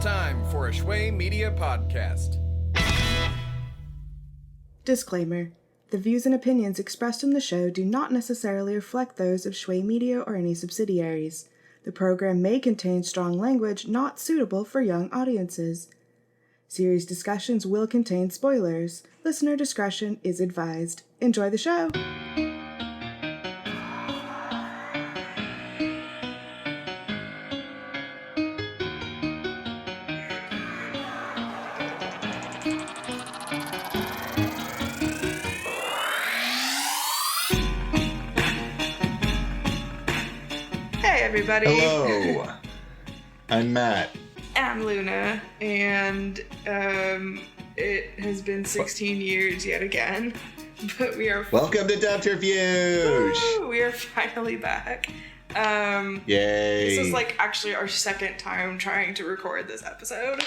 time for a Shui Media podcast. Disclaimer. The views and opinions expressed in the show do not necessarily reflect those of Shui Media or any subsidiaries. The program may contain strong language not suitable for young audiences. Series discussions will contain spoilers. Listener discretion is advised. Enjoy the show! Hey everybody! Hello! I'm Matt. I'm Luna, and it has been 16 years yet again, but we are... Welcome to Subterfuge! Woo, we are finally back. Yay! This is actually our second time trying to record this episode.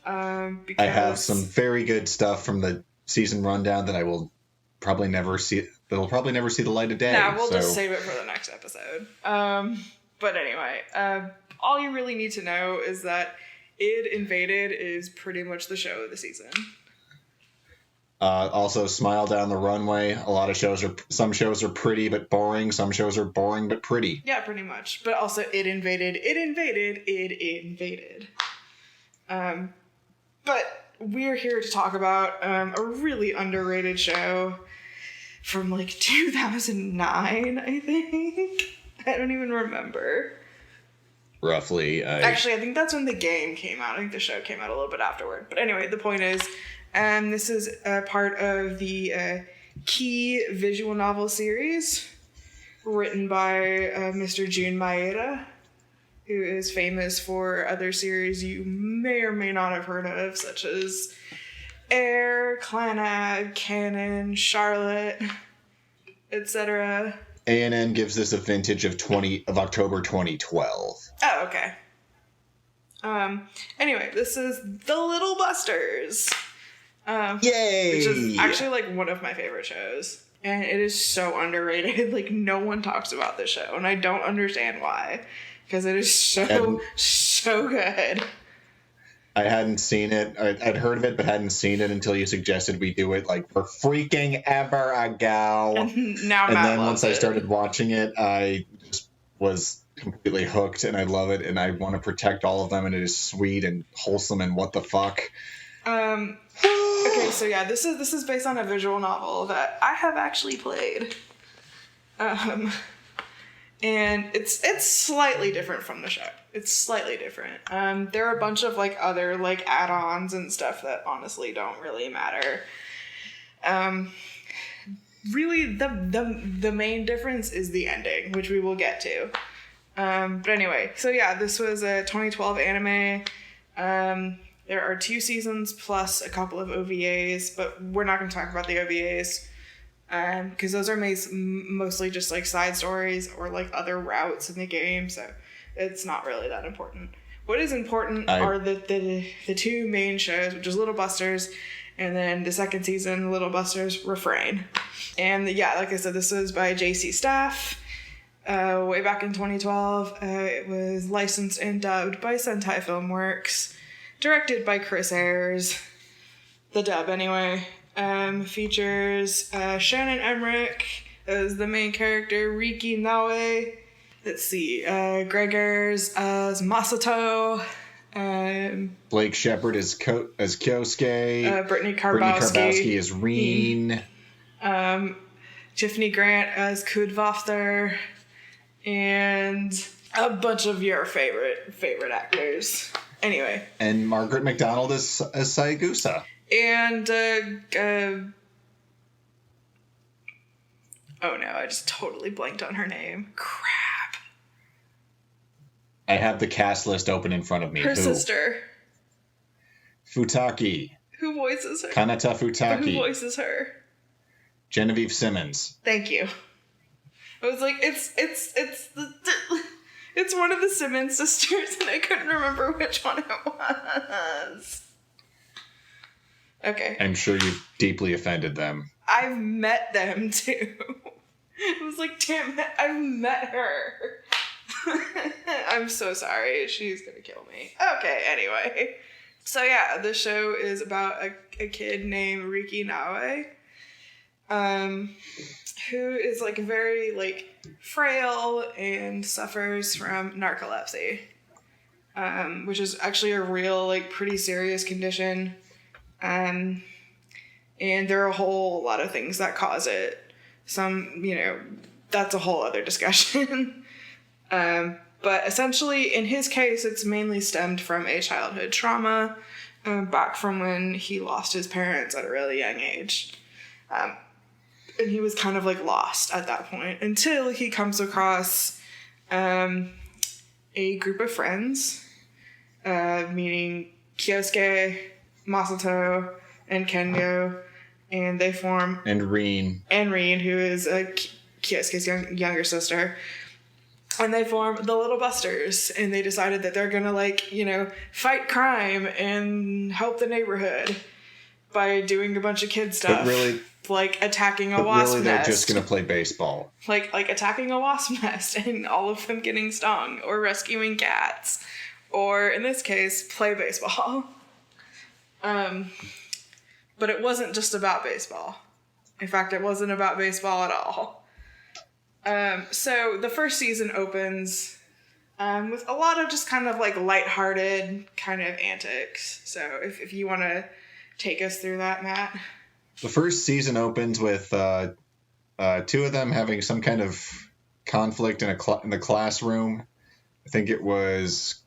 Because... I have some very good stuff from the season rundown that I will probably never see. That'll probably never see the light of day. Nah, we'll just save it for the next episode. But anyway, all you really need to know is that Id Invaded is pretty much the show of the season. Also, Smile Down the Runway. Some shows are pretty but boring. Some shows are boring but pretty. Yeah, pretty much. But also, Id Invaded. But we're here to talk about a really underrated show from 2009, I think. I don't even remember. Roughly. Actually, I think that's when the game came out. I think the show came out a little bit afterward. But anyway, the point is, this is part of the Key visual novel series written by Mr. Jun Maeda, who is famous for other series you may or may not have heard of, such as Air, Clannad, Canon, Charlotte, etc. A&N gives this a vintage of October 2012. Oh, okay. Anyway, this is The Little Busters. Yay! Which is actually one of my favorite shows. And it is so underrated. No one talks about this show, and I don't understand why. Because it is so good. I hadn't seen it. I'd heard of it, but hadn't seen it until you suggested we do it for freaking ever ago. And now Matt then loves once I started watching it, I just was completely hooked, and I love it, and I want to protect all of them, and it is sweet and wholesome and what the fuck. Okay, so yeah, this is based on a visual novel that I have actually played. And it's slightly different from the show. It's slightly different. There are a bunch of other add-ons and stuff that honestly don't really matter. Really, the main difference is the ending, which we will get to. But anyway, so yeah, this was a 2012 anime. There are 2 seasons plus a couple of OVAs, but we're not going to talk about the OVAs. Because those are mostly just side stories or other routes in the game, so it's not really that important. What is important are the 2 main shows, which is Little Busters, and then the second season, Little Busters Refrain. And yeah, like I said, this was by JC Staff, way back in 2012. It was licensed and dubbed by Sentai Filmworks, directed by Chris Ayres, the dub anyway. Features Shannon Emmerich as the main character, Riki Naue. Let's see, Gregors as Masato. Blake Shepard as Kyosuke. Brittany Karbowski as Reen. Tiffany Grant as Kudvafther. And a bunch of your favorite actors. Anyway. And Margaret McDonald as Sayagusa. And, oh no, I just totally blanked on her name. Crap. I have the cast list open in front of me. Her sister. Futaki. Who voices her? Kanata Futaki. Who voices her? Genevieve Simmons. Thank you. I was like, it's one of the Simmons sisters, and I couldn't remember which one it was. Okay. I'm sure you deeply offended them. I've met them too. I was like, damn it, I've met her. I'm so sorry. She's gonna kill me. Okay, anyway. So yeah, the show is about a kid named Riki Nawe, who is like very like frail and suffers from narcolepsy, which is actually a real like pretty serious condition. And there are a whole lot of things that cause it. Some, that's a whole other discussion. But essentially, in his case, it's mainly stemmed from a childhood trauma back from when he lost his parents at a really young age. And he was kind of like lost at that point until he comes across a group of friends, meaning Kyosuke, Masato, and Kengo, and they form... And Reen, who is Kyosuke's younger sister. And they form the Little Busters, and they decided that they're gonna fight crime and help the neighborhood by doing a bunch of kid stuff. But really, like attacking a wasp nest. They're just gonna play baseball. Like attacking a wasp nest and all of them getting stung, or rescuing cats, or in this case, play baseball. But it wasn't just about baseball. In fact, it wasn't about baseball at all. So the first season opens with a lot of just kind of like lighthearted kind of antics. So if you want to take us through that, Matt. The first season opens with two of them having some kind of conflict in the classroom. I think it must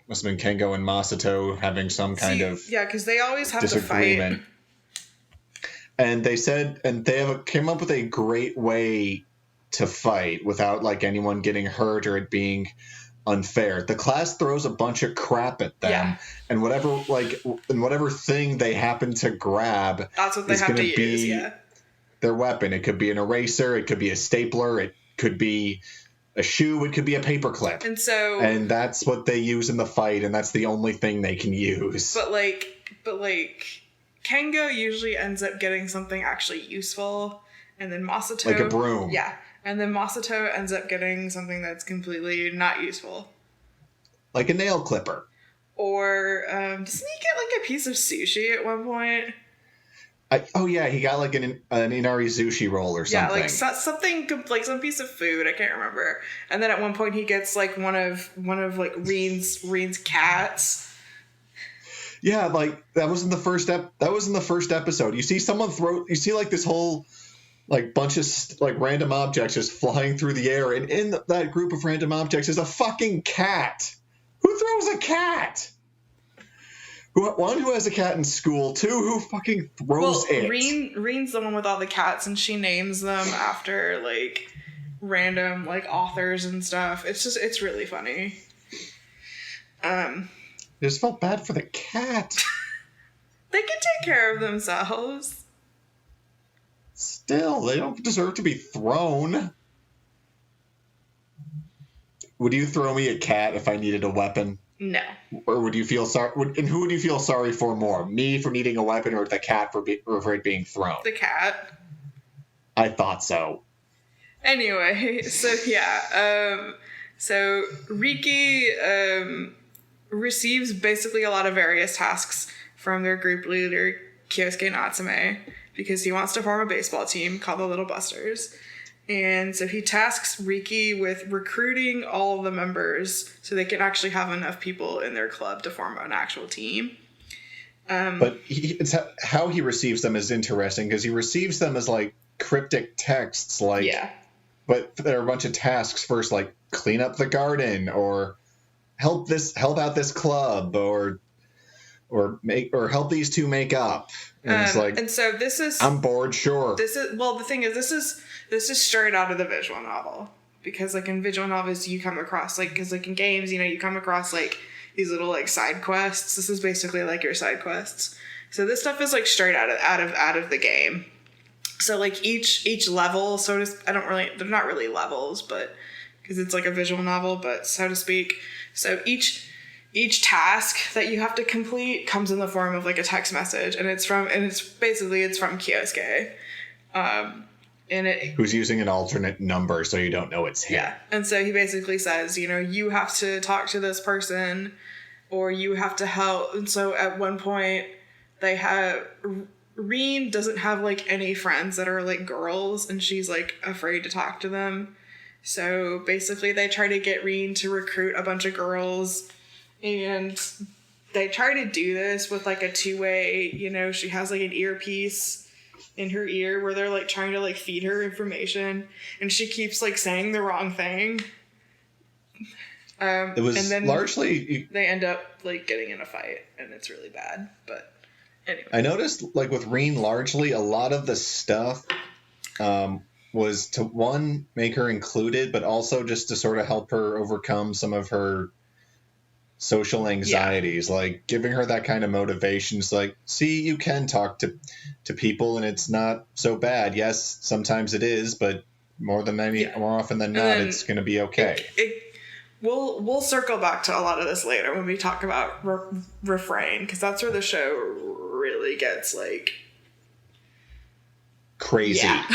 have been Kengo and Masato having some kind of because they always have disagreement. To fight. And they came up with a great way to fight without like anyone getting hurt or it being unfair. The class throws a bunch of crap at them, and whatever thing they happen to grab, that's what they have to use. Yeah, their weapon. It could be an eraser, it could be a stapler, it could be a shoe, it could be a paperclip. And that's what they use in the fight, and that's the only thing they can use. But Kengo usually ends up getting something actually useful, and then Masato... Like a broom. Yeah, and then Masato ends up getting something that's completely not useful. Like a nail clipper. Or, doesn't he get like a piece of sushi at one point? He got like an inari sushi roll or something. Yeah, like something, like some piece of food, I can't remember. And then at one point he gets like one of like Reen's cats. Yeah, like that was in the first episode. You see like this whole like bunch of like random objects just flying through the air, and in that group of random objects is a fucking cat. Who throws a cat? One, who has a cat in school. Two, who fucking throws it. Reen's the one with all the cats, and she names them after like random like authors and stuff. It's really funny. I just felt bad for the cat. They can take care of themselves. Still, they don't deserve to be thrown. Would you throw me a cat if I needed a weapon? No. Or would you feel sorry? And who would you feel sorry for more? Me for needing a weapon, or the cat for it being thrown? The cat. I thought so. Anyway, so yeah. So Riki receives basically a lot of various tasks from their group leader, Kyosuke Natsume, because he wants to form a baseball team called the Little Busters. And so he tasks Riki with recruiting all of the members so they can actually have enough people in their club to form an actual team. But how he receives them is interesting, because he receives them as like cryptic texts, like, but there are a bunch of tasks first, like clean up the garden, or help out this club, or help these two make up. And it's like, and so this is, I'm bored. Sure. The thing is, this is straight out of the visual novel, because like in visual novels you come across because in games, you come across like these little like side quests. This is basically like your side quests. So this stuff is like straight out of the game. So like each level, they're not really levels, but because it's like a visual novel, but so to speak. So each task that you have to complete comes in the form of like a text message, and it's from Kyosuke. who's using an alternate number so you don't know it's him. Yeah. And so he basically says, you know, you have to talk to this person or you have to help. And so at one point they have Reen doesn't have like any friends that are like girls and she's like afraid to talk to them. So basically they try to get Reen to recruit a bunch of girls and they try to do this with like a two-way, you know, she has like an earpiece in her ear where they're like trying to like feed her information and she keeps like saying the wrong thing. It was and then largely they end up like getting in a fight and it's really bad. But anyway, I noticed like with Reen, largely a lot of the stuff was to one make her included, but also just to sort of help her overcome some of her social anxieties, like giving her that kind of motivation. It's like, see, you can talk to people and it's not so bad. Yes, sometimes it is, but more often than not, it's going to be okay. We'll circle back to a lot of this later when we talk about refrain, because that's where the show really gets like crazy. Yeah.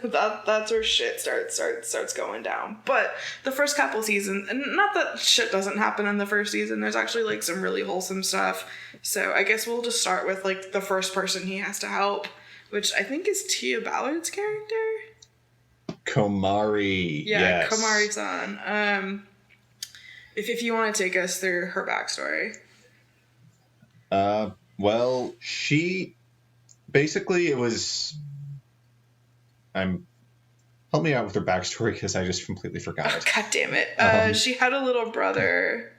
that's where shit starts going down. But the first couple seasons, and not that shit doesn't happen in the first season, there's actually like some really wholesome stuff. So I guess we'll just start with like the first person he has to help, which I think is Tia Ballard's character. Komari. Yeah, yes. Komari-san. If you want to take us through her backstory. Well, she basically it was. Help me out with her backstory because I just completely forgot it. God damn it! She had a little brother.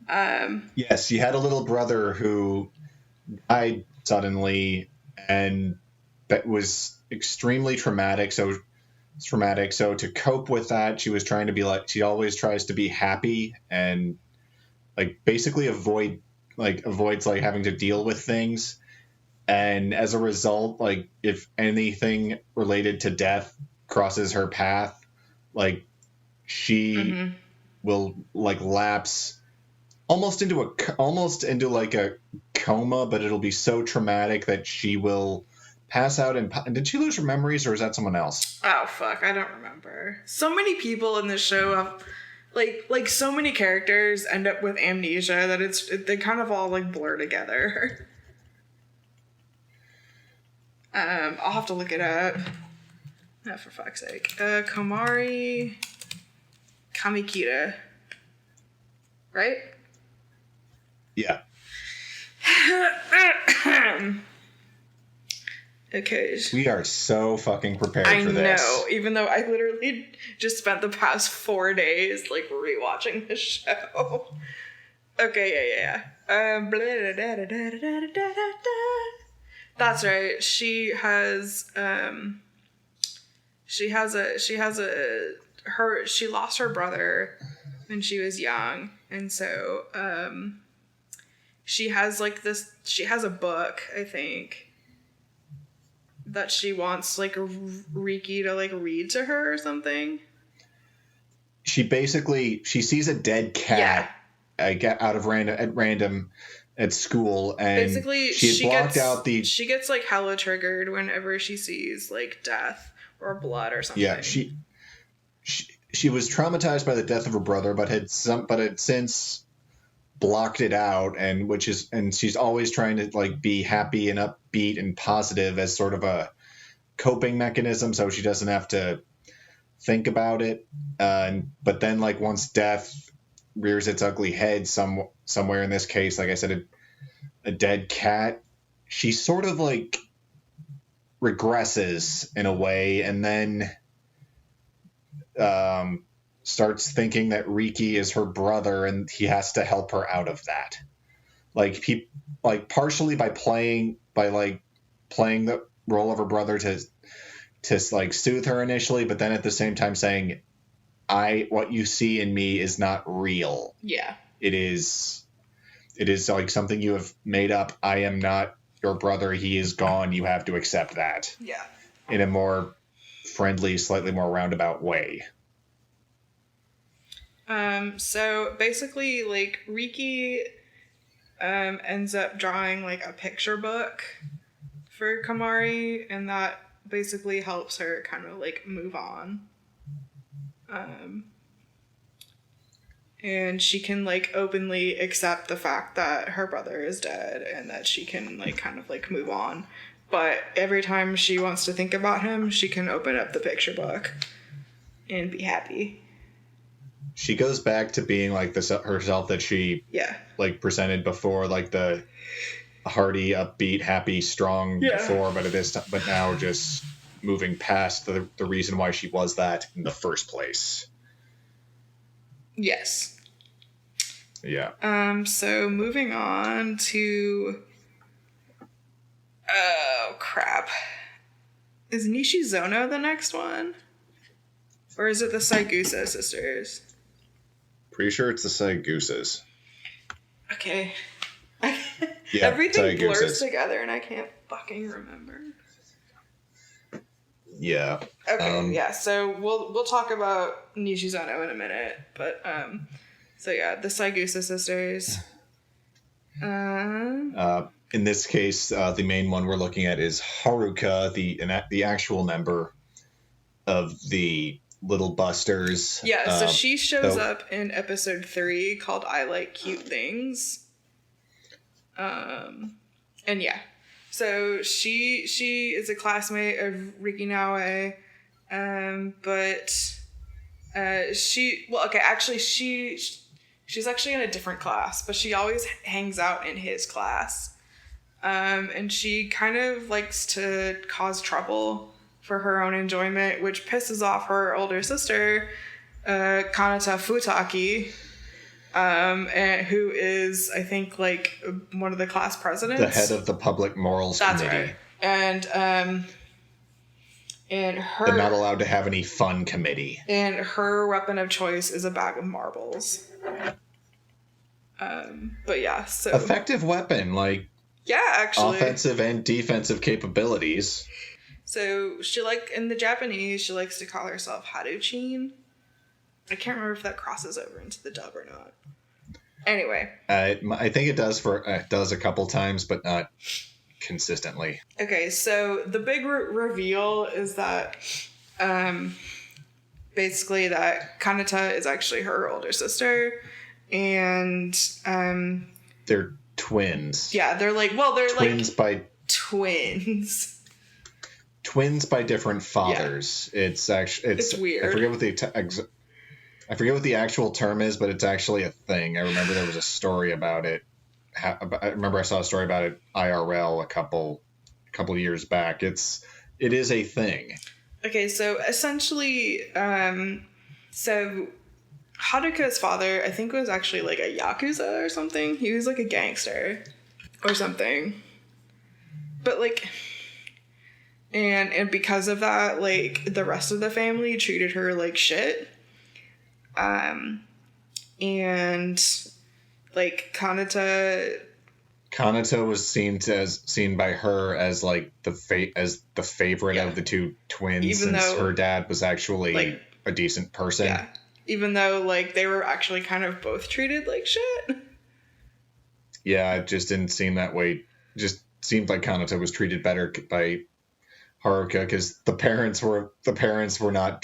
Yes, she had a little brother who died suddenly, and that was extremely traumatic. So to cope with that, she was trying to be like she always tries to be happy and like basically avoids like having to deal with things. And as a result, like if anything related to death crosses her path, like she will like lapse almost into like a coma, but it'll be so traumatic that she will pass out. And did she lose her memories, or is that someone else? Oh fuck, I don't remember. So many people in this show have like so many characters end up with amnesia that they kind of all like blur together. I'll have to look it up. Oh, for fuck's sake. Komari Kamikita. Right? Yeah. Okay. We are so fucking prepared for this. I know, even though I literally just spent the past 4 days like rewatching this show. Okay, yeah. That's right. She lost her brother when she was young, and so she has a book, I think, that she wants like Riki to like read to her or something. She sees a dead cat out of random at school, and basically she gets like hella triggered whenever she sees like death or blood or something. Yeah, she was traumatized by the death of her brother, but had since blocked it out, and she's always trying to like be happy and upbeat and positive as sort of a coping mechanism, so she doesn't have to think about it. But then, like once death rears its ugly head somewhere in this case, like I said, a dead cat, she sort of like regresses in a way, and then starts thinking that Riki is her brother and he has to help her out of that. Like partially by playing the role of her brother to like soothe her initially, but then at the same time saying, what you see in me is not real. Yeah. It is like something you have made up. I am not your brother. He is gone. You have to accept that. Yeah. In a more friendly, slightly more roundabout way. So basically, like, Riki ends up drawing like a picture book for Komari, and that basically helps her kind of like move on. And she can like openly accept the fact that her brother is dead and that she can like kind of like move on. But every time she wants to think about him, she can open up the picture book and be happy. She goes back to being like this herself that she like presented before, like the hearty, upbeat, happy, strong before, but now just moving past the reason why she was that in the first place. Yes. Yeah. So moving on to... Oh, crap. Is Nishizono the next one? Or is it the Saigusa sisters? Pretty sure it's the Saigusas. Okay. Yeah, Everything blurs together and I can't fucking remember. Yeah. Okay, yeah, so we'll talk about Nishizono in a minute, but so yeah, the Saigusa sisters. In this case, the main one we're looking at is Haruka, the actual member of the Little Busters. Yeah, so she shows up in episode 3 called I Like Cute Things. And yeah. So she is a classmate of Riki Naue, but she's actually in a different class, but she always hangs out in his class. And she kind of likes to cause trouble for her own enjoyment, which pisses off her older sister, Kanata Futaki, and who is, I think, like one of the class presidents. The head of the Public Morals Committee. Right. And her... They're not allowed to have any fun committee. And her weapon of choice is a bag of marbles. But yeah, so... Effective weapon, like... Yeah, actually. Offensive and defensive capabilities. So, in the Japanese, she likes to call herself Haruchin. I can't remember if that crosses over into the dub or not. Anyway. I think it does does a couple times, but not consistently. Okay, so the big reveal is that, basically that Kanata is actually her older sister, and, they're twins. Yeah, they're twins by twins by different fathers. Yeah. It's weird. I forget what the actual term is, but it's actually a thing. I remember there was a story about it. I remember I saw a story about it IRL a couple years back. It is a thing. Okay, so essentially, so Haruka's father, I think, was actually like a yakuza or something. He was like a gangster or something. But like, and because of that, like the rest of the family treated her like shit. And like Kanata was seen by her as like the favorite of the two twins, even since her dad was actually like a decent person. Yeah. Even though, like, they were actually kind of both treated like shit. Yeah, it just didn't seem that way. It just seemed like Kanata was treated better by Haruka because the parents did not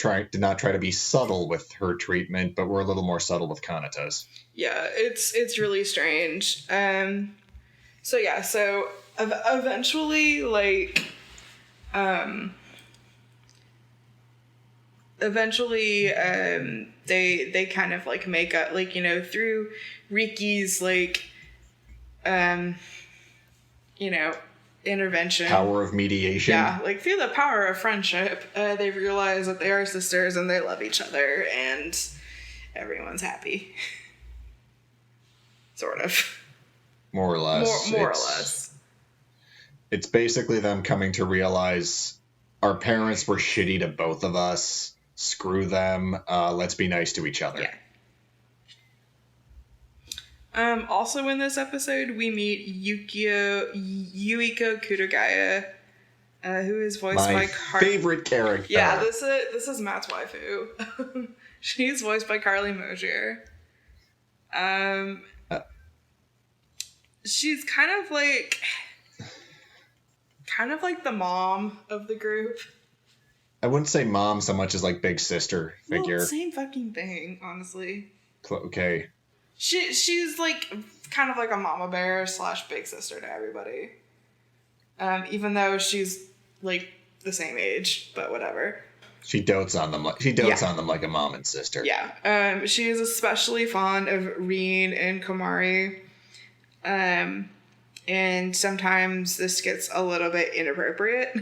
try to be subtle with her treatment, but were a little more subtle with Kanata's. Yeah, it's really strange. So yeah, so eventually, like, they kind of like make up, like, you know, through Riki's like intervention, power of mediation. Yeah, like through the power of friendship, they realize that they are sisters and they love each other and everyone's happy. Sort of. More or less. More or less. It's basically them coming to realize our parents were shitty to both of us. Screw them. Let's be nice to each other. Yeah. Also in this episode, we meet Yuiko Kurogaya, who is voiced by favorite character. Yeah, this is Matt's waifu. She's voiced by Carly Mosier. She's kind kind of like the mom of the group. I wouldn't say mom so much as like big sister figure. Well, same fucking thing, honestly. Okay. She's like kind of like a mama bear / big sister to everybody. Even though she's like the same age, but whatever. She dotes on them like a mom and sister. Yeah. She is especially fond of Reen and Komari. And sometimes this gets a little bit inappropriate.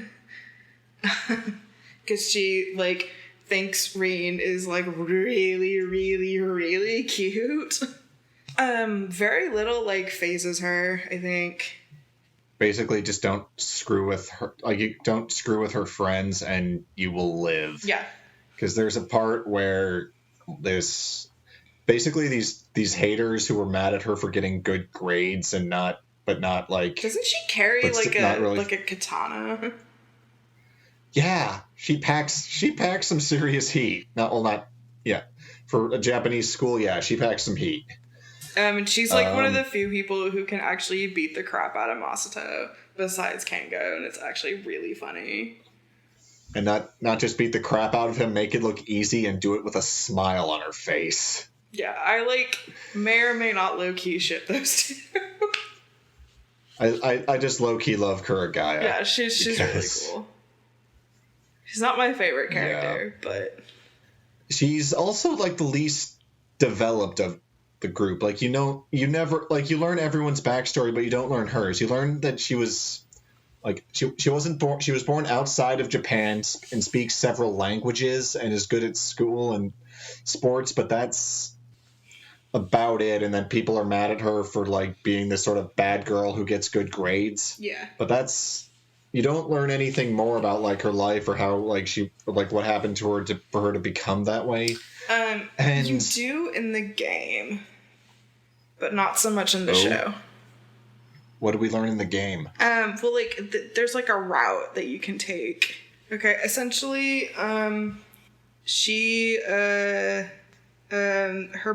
Because she, like, thinks Reen is, like, really, really, really cute. Very little, like, phases her, I think. Basically, just don't screw with her. Like, you don't screw with her friends and you will live. Yeah. Because there's a part where there's basically these haters who were mad at her for getting good grades and not like. Doesn't she carry like a katana? Yeah, she packs some serious heat. For a Japanese school, yeah, she packs some heat. And she's like one of the few people who can actually beat the crap out of Masato besides Kengo, and it's actually really funny. And not just beat the crap out of him, make it look easy and do it with a smile on her face. Yeah, I like may or may not low key ship those two. I just low key love Kuragaya. Yeah, she's really cool. She's not my favorite character, but she's also like the least developed of the group. Like, you learn everyone's backstory, but you don't learn hers. You learn that she was like she wasn't born. She was born outside of Japan and speaks several languages and is good at school and sports, but that's about it. And then people are mad at her for like being this sort of bad girl who gets good grades. Yeah, but you don't learn anything more about like her life or how like what happened to her for her to become that way. And you do in the game, but not so much in the show. What do we learn in the game? Well, like there's like a route that you can take. Okay, essentially, she her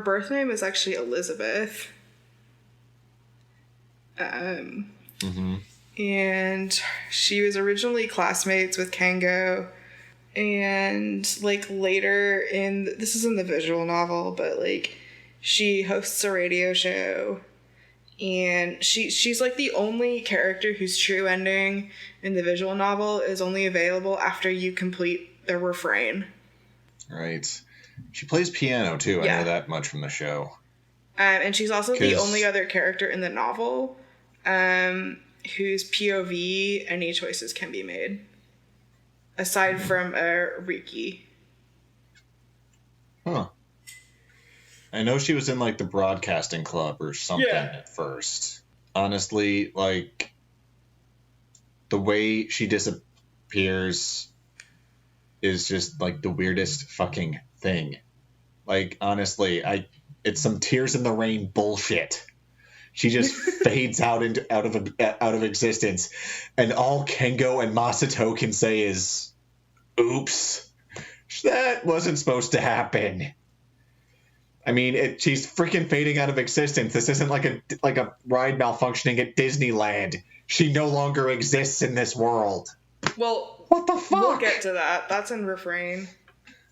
birth name is actually Elizabeth. And she was originally classmates with Kengo, and like later this is in the visual novel, but like she hosts a radio show, and she's like the only character whose true ending in the visual novel is only available after you complete the refrain. Right. She plays piano too. Yeah. I know that much from the show. And she's also the only other character in the novel whose POV any choices can be made, aside from Riki. Huh. I know she was in like the broadcasting club or something at first. Honestly, like the way she disappears is just like the weirdest fucking thing. Like, honestly, it's some Tears in the Rain bullshit. She just fades out of existence, and all Kengo and Masato can say is, "Oops, that wasn't supposed to happen." I mean, she's freaking fading out of existence. This isn't like a ride malfunctioning at Disneyland. She no longer exists in this world. Well, what the fuck? We'll get to that. That's in refrain.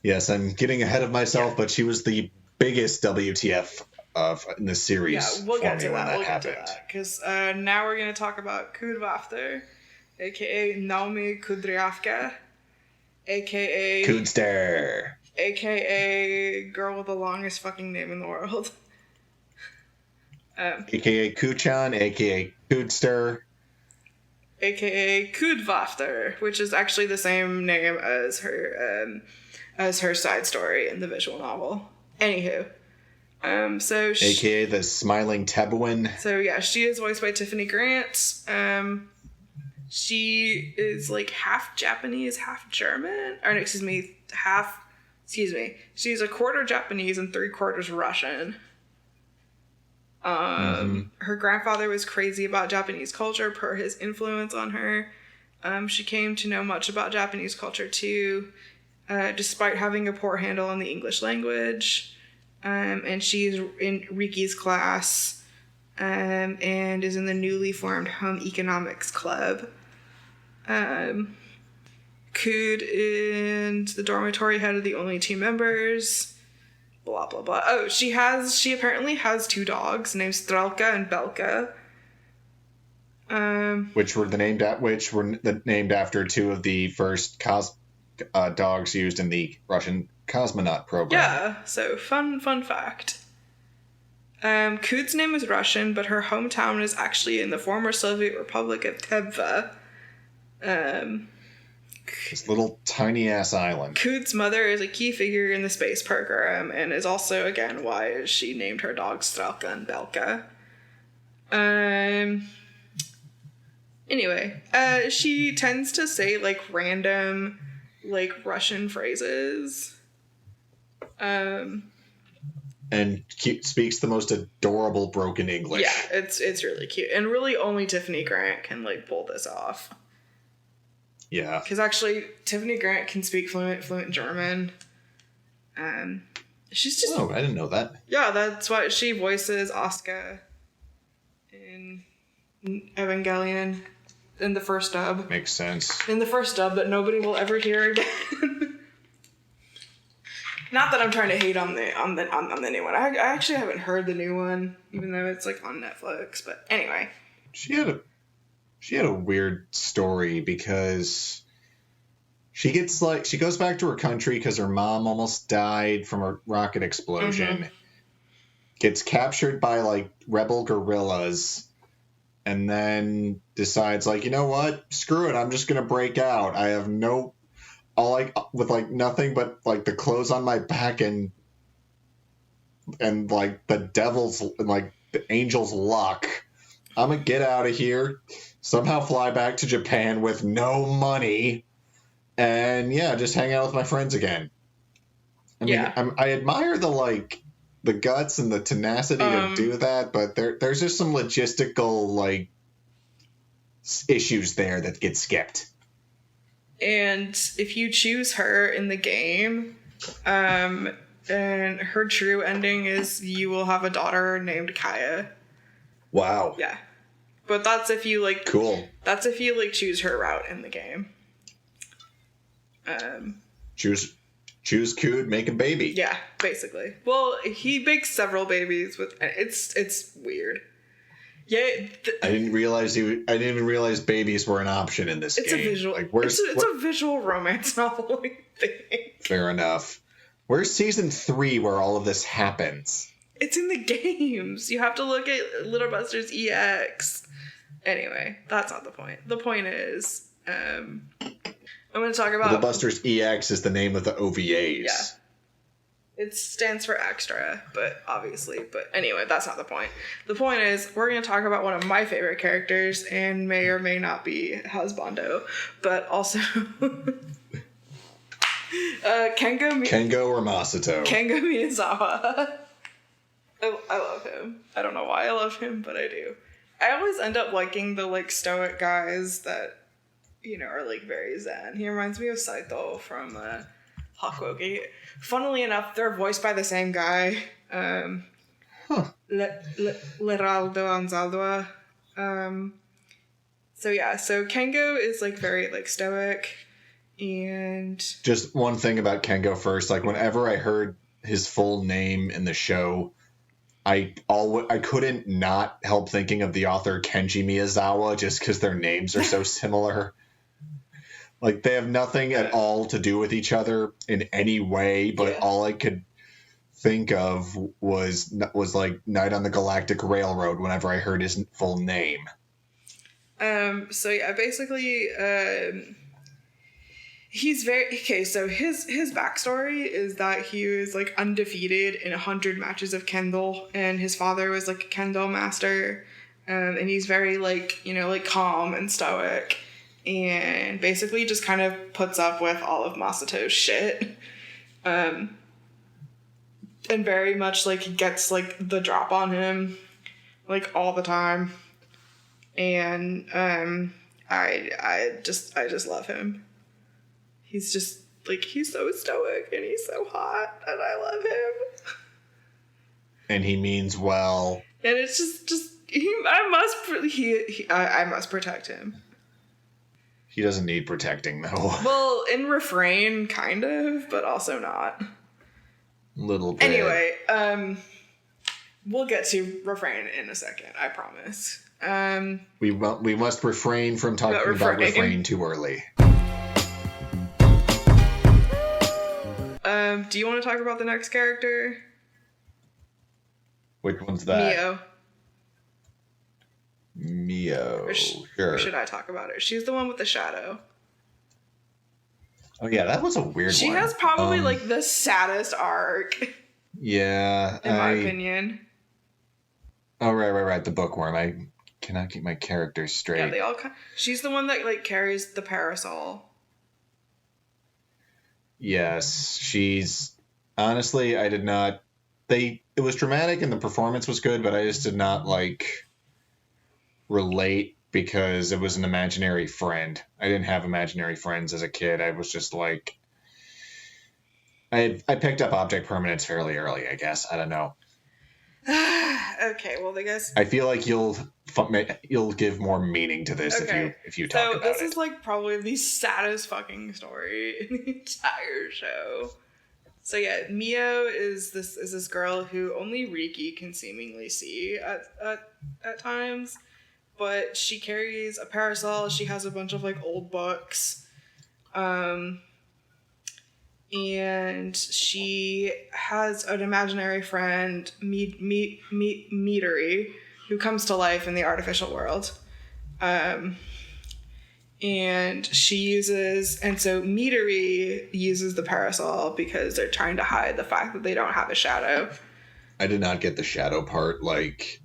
Yes, I'm getting ahead of myself, but she was the biggest WTF in the series. Yeah, we'll get to that. We'll get to that because now we're going to talk about Kudvafter, aka Naomi Kudryavka, aka Kudster, aka girl with the longest fucking name in the world, aka Kuchan, aka Kudster, aka Kudvafter, which is actually the same name as her side story in the visual novel. Anywho. AKA the Smiling Tebuin. So yeah, she is voiced by Tiffany Grant. She is like half Japanese, half German. Or no, she's a quarter Japanese and 3/4 Russian. Her grandfather was crazy about Japanese culture per his influence on her. She came to know much about Japanese culture too, despite having a poor handle on the English language. And she's in Riki's class, and is in the newly formed Home Economics Club. Cood and the dormitory head are the only two members. Blah blah blah. Oh, she apparently has two dogs named Strelka and Belka. Which were named after two of the first dogs used in the Russian cosmonaut program. Yeah, so fun fact. Cood's name is Russian, but her hometown is actually in the former Soviet Republic of Teva. This little tiny ass island. Cood's mother is a key figure in the space program and is also, again, why she named her dogs Strelka and Belka. Anyway, she tends to say, like, random, like, Russian phrases. And speaks the most adorable broken English. Yeah, it's really cute. And really only Tiffany Grant can, like, pull this off. Yeah. Because actually, Tiffany Grant can speak fluent German. She's just... Oh, I didn't know that. Yeah, that's why she voices Asuka in Evangelion in the first dub. Makes sense. In the first dub that nobody will ever hear again. Not that I'm trying to hate on the new one. I actually haven't heard the new one, even though it's like on Netflix. But anyway, she had a weird story because she goes back to her country because her mom almost died from a rocket explosion. Mm-hmm. Gets captured by like rebel guerrillas, and then decides like, you know what, screw it, I'm just gonna break out. I have with like nothing but like the clothes on my back and like the devil's like the angel's luck. I'm gonna get out of here, somehow fly back to Japan with no money, and yeah, just hang out with my friends again. I mean, I admire the guts and the tenacity to do that, but there's just some logistical like issues there that get skipped. And if you choose her in the game, and her true ending is you will have a daughter named Kaya. Wow. Yeah. But that's if you like... Cool. That's if you like choose her route in the game. Choose Cood, make a baby. Yeah, basically. Well, he makes several babies with... It's weird. Yeah, I didn't realize babies were an option in this game. It's a visual. Like, it's a visual romance novel. I think. Fair enough. Where's season 3 where all of this happens? It's in the games. You have to look at Little Busters EX. Anyway, that's not the point. The point is, I'm going to talk about... Little Busters EX is the name of the OVAs. Yeah. It stands for extra, but anyway, that's not the point. The point is, we're going to talk about one of my favorite characters, and may or may not be husbando, but also Kengo or Masato. Kengo Miyazawa. I love him. I don't know why I love him, but I do. I always end up liking the like stoic guys that, you know, are like very zen. He reminds me of Saito from Hakuoki. Funnily enough, they're voiced by the same guy. Leraldo Anzaldua. So Kengo is like very like stoic, and just one thing about Kengo first, like whenever I heard his full name in the show, I couldn't not help thinking of the author Kenji Miyazawa just because their names are so similar. Like, they have nothing at all to do with each other in any way, but all I could think of was like Night on the Galactic Railroad whenever I heard his full name. Basically, he's very... Okay, so his backstory is that he was, like, undefeated in 100 matches of Kendo, and his father was, like, a Kendo master, and he's very, like, you know, like, calm and stoic. And basically just kind of puts up with all of Masato's shit. And very much, like, gets, like, the drop on him, like, all the time. And, I just love him. He's just, like, he's so stoic, and he's so hot, and I love him. And he means well. And it's I must protect him. He doesn't need protecting, though. Well, in Refrain, kind of, but also not. Little bit. Anyway, we'll get to Refrain in a second, I promise. We must refrain from talking about Refrain too early. Do you want to talk about the next character? Which one's that? Mio. Mio. Sure. Or should I talk about her? She's the one with the shadow. Oh yeah, that was a weird one. She has probably like the saddest arc. Yeah. In my opinion. Oh right. The bookworm. I cannot keep my characters straight. Yeah, they all. She's the one that like carries the parasol. Yes, she's honestly. I did not. It was dramatic and the performance was good, but I just did not like relate because it was an imaginary friend. I didn't have imaginary friends as a kid. I was just like, I picked up object permanence fairly early, I guess. I don't know. Okay, well, I guess I feel like you'll give more meaning to this if you talk about it. So this is like probably the saddest fucking story in the entire show. So yeah, Mio is this girl who only Riki can seemingly see at times, but she carries a parasol. She has a bunch of like old books, and she has an imaginary friend, Midori, who comes to life in the artificial world. And so Midori uses the parasol because they're trying to hide the fact that they don't have a shadow. I did not get the shadow part. Like,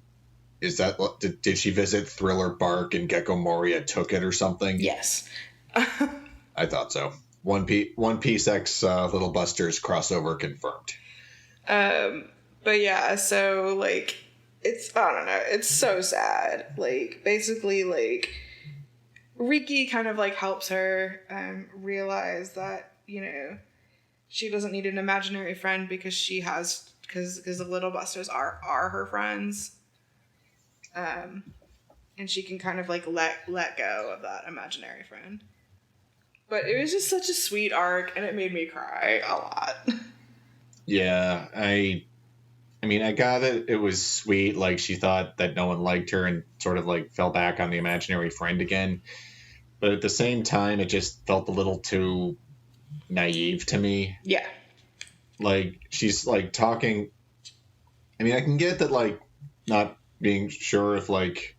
is that, did she visit Thriller Bark and Gecko Moria took it or something? Yes. I thought so. One Piece X Little Busters crossover confirmed. But yeah, so like, I don't know, it's so sad. Like, basically, like, Riki kind of like helps her realize that, you know, she doesn't need an imaginary friend because the Little Busters are her friends. And she can kind of like let go of that imaginary friend. But it was just such a sweet arc and it made me cry a lot. Yeah, I mean, I got it. It was sweet. Like, she thought that no one liked her and sort of like fell back on the imaginary friend again. But at the same time, it just felt a little too naive to me. Yeah. Like, she's like talking. I mean, I can get that, like, not being sure if like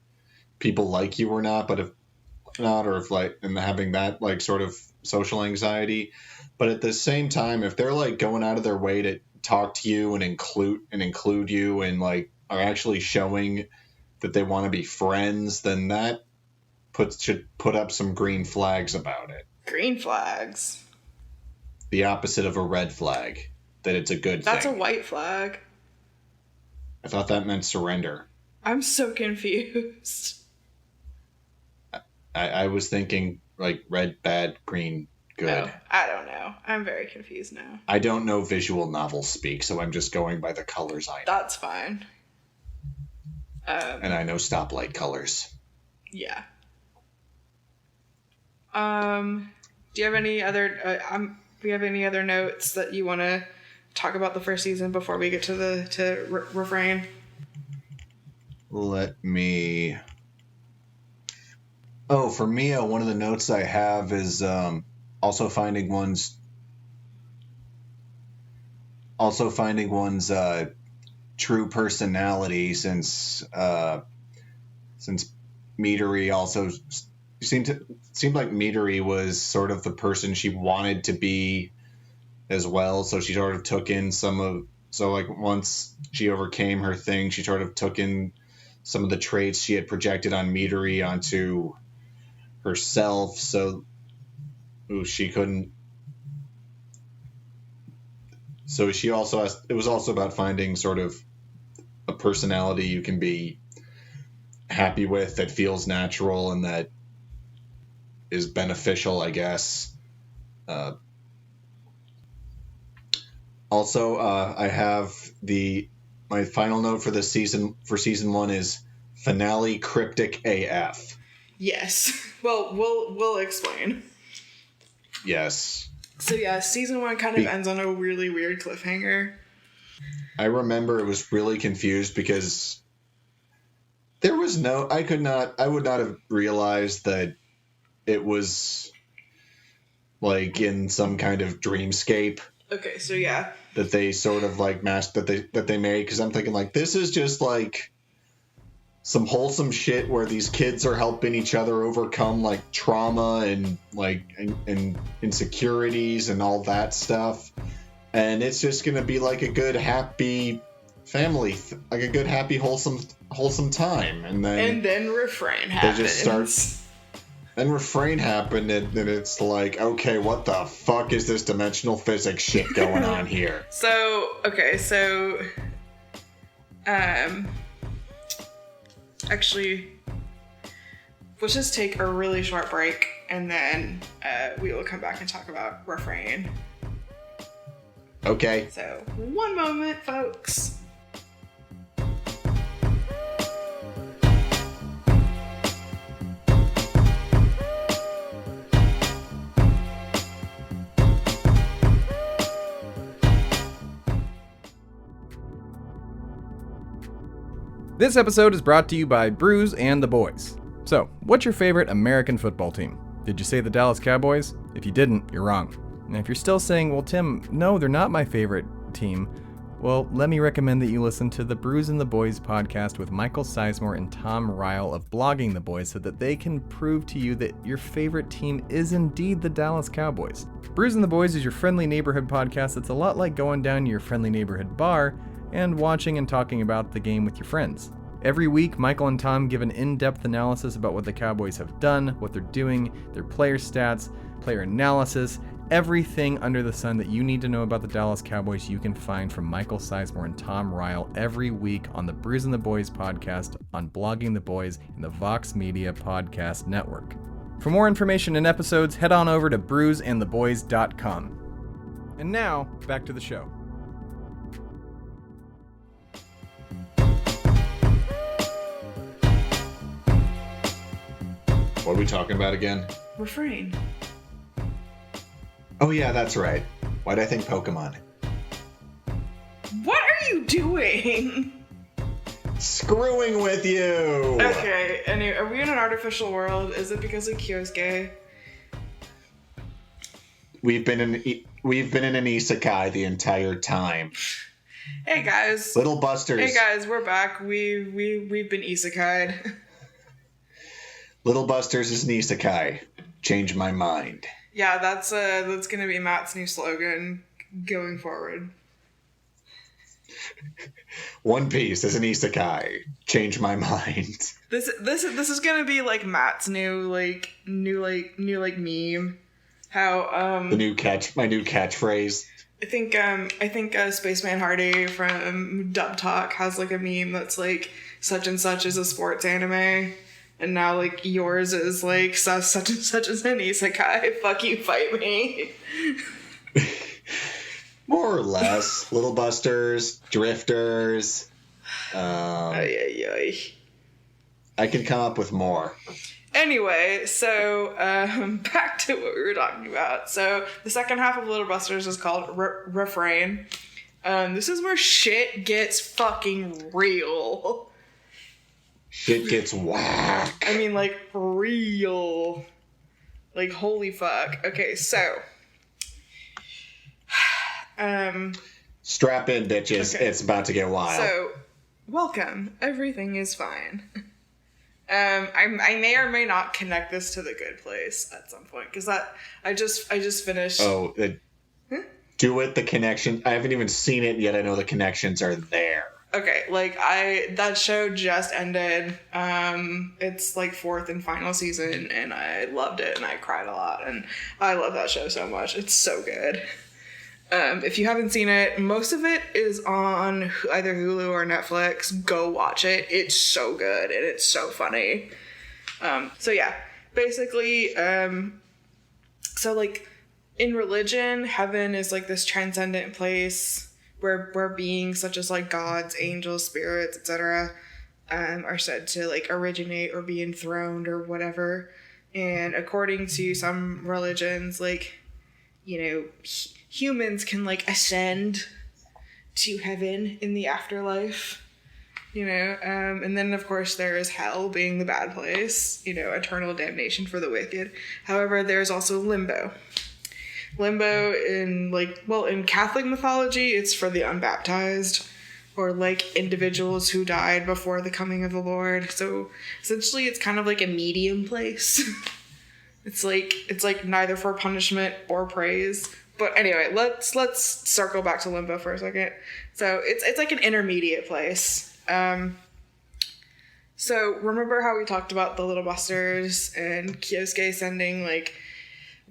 people like you or not, but if not, or if like, and having that like sort of social anxiety. But at the same time, if they're like going out of their way to talk to you and include you and like are actually showing that they want to be friends, then that should put up some green flags about it. Green flags. The opposite of a red flag. That it's a good thing. That's a white flag. I thought that meant surrender. I'm so confused. I was thinking like red, bad, green, good. No, I don't know. I'm very confused now. I don't know visual novel speak, so I'm just going by the colors I know. That's fine. And I know stoplight colors. Yeah. Do you have any other? Do you have any other notes that you want to talk about the first season before we get to Refrain? Let me. Oh, for Mia, one of the notes I have is also finding one's true personality, since Midori also seemed like Midori was sort of the person she wanted to be as well. So she sort of took in once she overcame her thing, she sort of took in some of the traits she had projected on Midori onto herself. So she couldn't. So she also it was also about finding sort of a personality you can be happy with, that feels natural and that is beneficial, I guess. Also, I have my final note for this season, for season 1, is finale cryptic AF. Yes. Well, we'll explain. Yes. So yeah, season 1 kind of ends on a really weird cliffhanger. I remember it was really confused because there was I would not have realized that it was like in some kind of dreamscape. Okay, so yeah. That they sort of like that they made, because I'm thinking like this is just like some wholesome shit where these kids are helping each other overcome like trauma and like and insecurities and all that stuff, and it's just gonna be like a good happy family, like a good happy wholesome time, and then refrain happens. They just start. Then refrain happened, and it's like, okay, what the fuck is this dimensional physics shit going on here? So, okay, so, actually, let's just take a really short break, and then we will come back and talk about refrain. Okay. So, one moment, folks. This episode is brought to you by Brews and the Boys. So, what's your favorite American football team? Did you say the Dallas Cowboys? If you didn't, you're wrong. And if you're still saying, well, Tim, no, they're not my favorite team, well, let me recommend that you listen to the Brews and the Boys podcast with Michael Sizemore and Tom Ryle of Blogging the Boys so that they can prove to you that your favorite team is indeed the Dallas Cowboys. Brews and the Boys is your friendly neighborhood podcast that's a lot like going down to your friendly neighborhood bar and watching and talking about the game with your friends. Every week, Michael and Tom give an in-depth analysis about what the Cowboys have done, what they're doing, their player stats, player analysis, everything under the sun that you need to know about the Dallas Cowboys you can find from Michael Sizemore and Tom Ryle every week on the Brews and the Boys podcast on Blogging the Boys and the Vox Media Podcast Network. For more information and episodes, head on over to brewsandtheboys.com. And now, back to the show. What are we talking about again? Refrain. Oh yeah, that's right. Why'd I think Pokemon? What are you doing? Screwing with you! Okay, anyway, are we in an artificial world? Is it because of Kyosuke? We've been in an isekai the entire time. Hey guys. Little Busters. Hey guys, we're back. We've been isekai'd. Little Busters is an isekai. Change my mind. Yeah, that's gonna be Matt's new slogan going forward. One Piece is an isekai. Change my mind. This is gonna be like Matt's new meme. How my new catchphrase. I think Spaceman Hardy from Dub Talk has like a meme that's like such and such is a sports anime. And now, like, yours is, like, such and such as an isekai. Fuck you, fight me. More or less. Little Busters, Drifters. I can come up with more. Anyway, so, back to what we were talking about. So, the second half of Little Busters is called Refrain. This is where shit gets fucking real. Shit gets whack. I mean, like, real. Like, holy fuck. Okay, so. Strap in, bitches. Okay. It's about to get wild. So, welcome. Everything is fine. I may or may not connect this to The Good Place at some point, because I just finished. Oh, do it. The connection. I haven't even seen it yet. I know the connections are there. Okay, like that show just ended. It's like 4th and final season, and I loved it, and I cried a lot, and I love that show so much. It's so good. If you haven't seen it, most of it is on either Hulu or Netflix. Go watch it. It's so good, and it's so funny. So yeah, basically, so like in religion, heaven is like this transcendent place where beings such as like gods, angels, spirits, etc. are said to like originate or be enthroned or whatever. And according to some religions, like, you know, humans can like ascend to heaven in the afterlife, you know, and then of course there is hell being the bad place, you know, eternal damnation for the wicked. However, there's also limbo. Limbo in Catholic mythology, it's for the unbaptized or like individuals who died before the coming of the Lord. So essentially it's kind of like a medium place. It's like neither for punishment or praise. But anyway, let's circle back to limbo for a second. So it's like an intermediate place. So remember how we talked about the Little Busters and Kyosuke sending like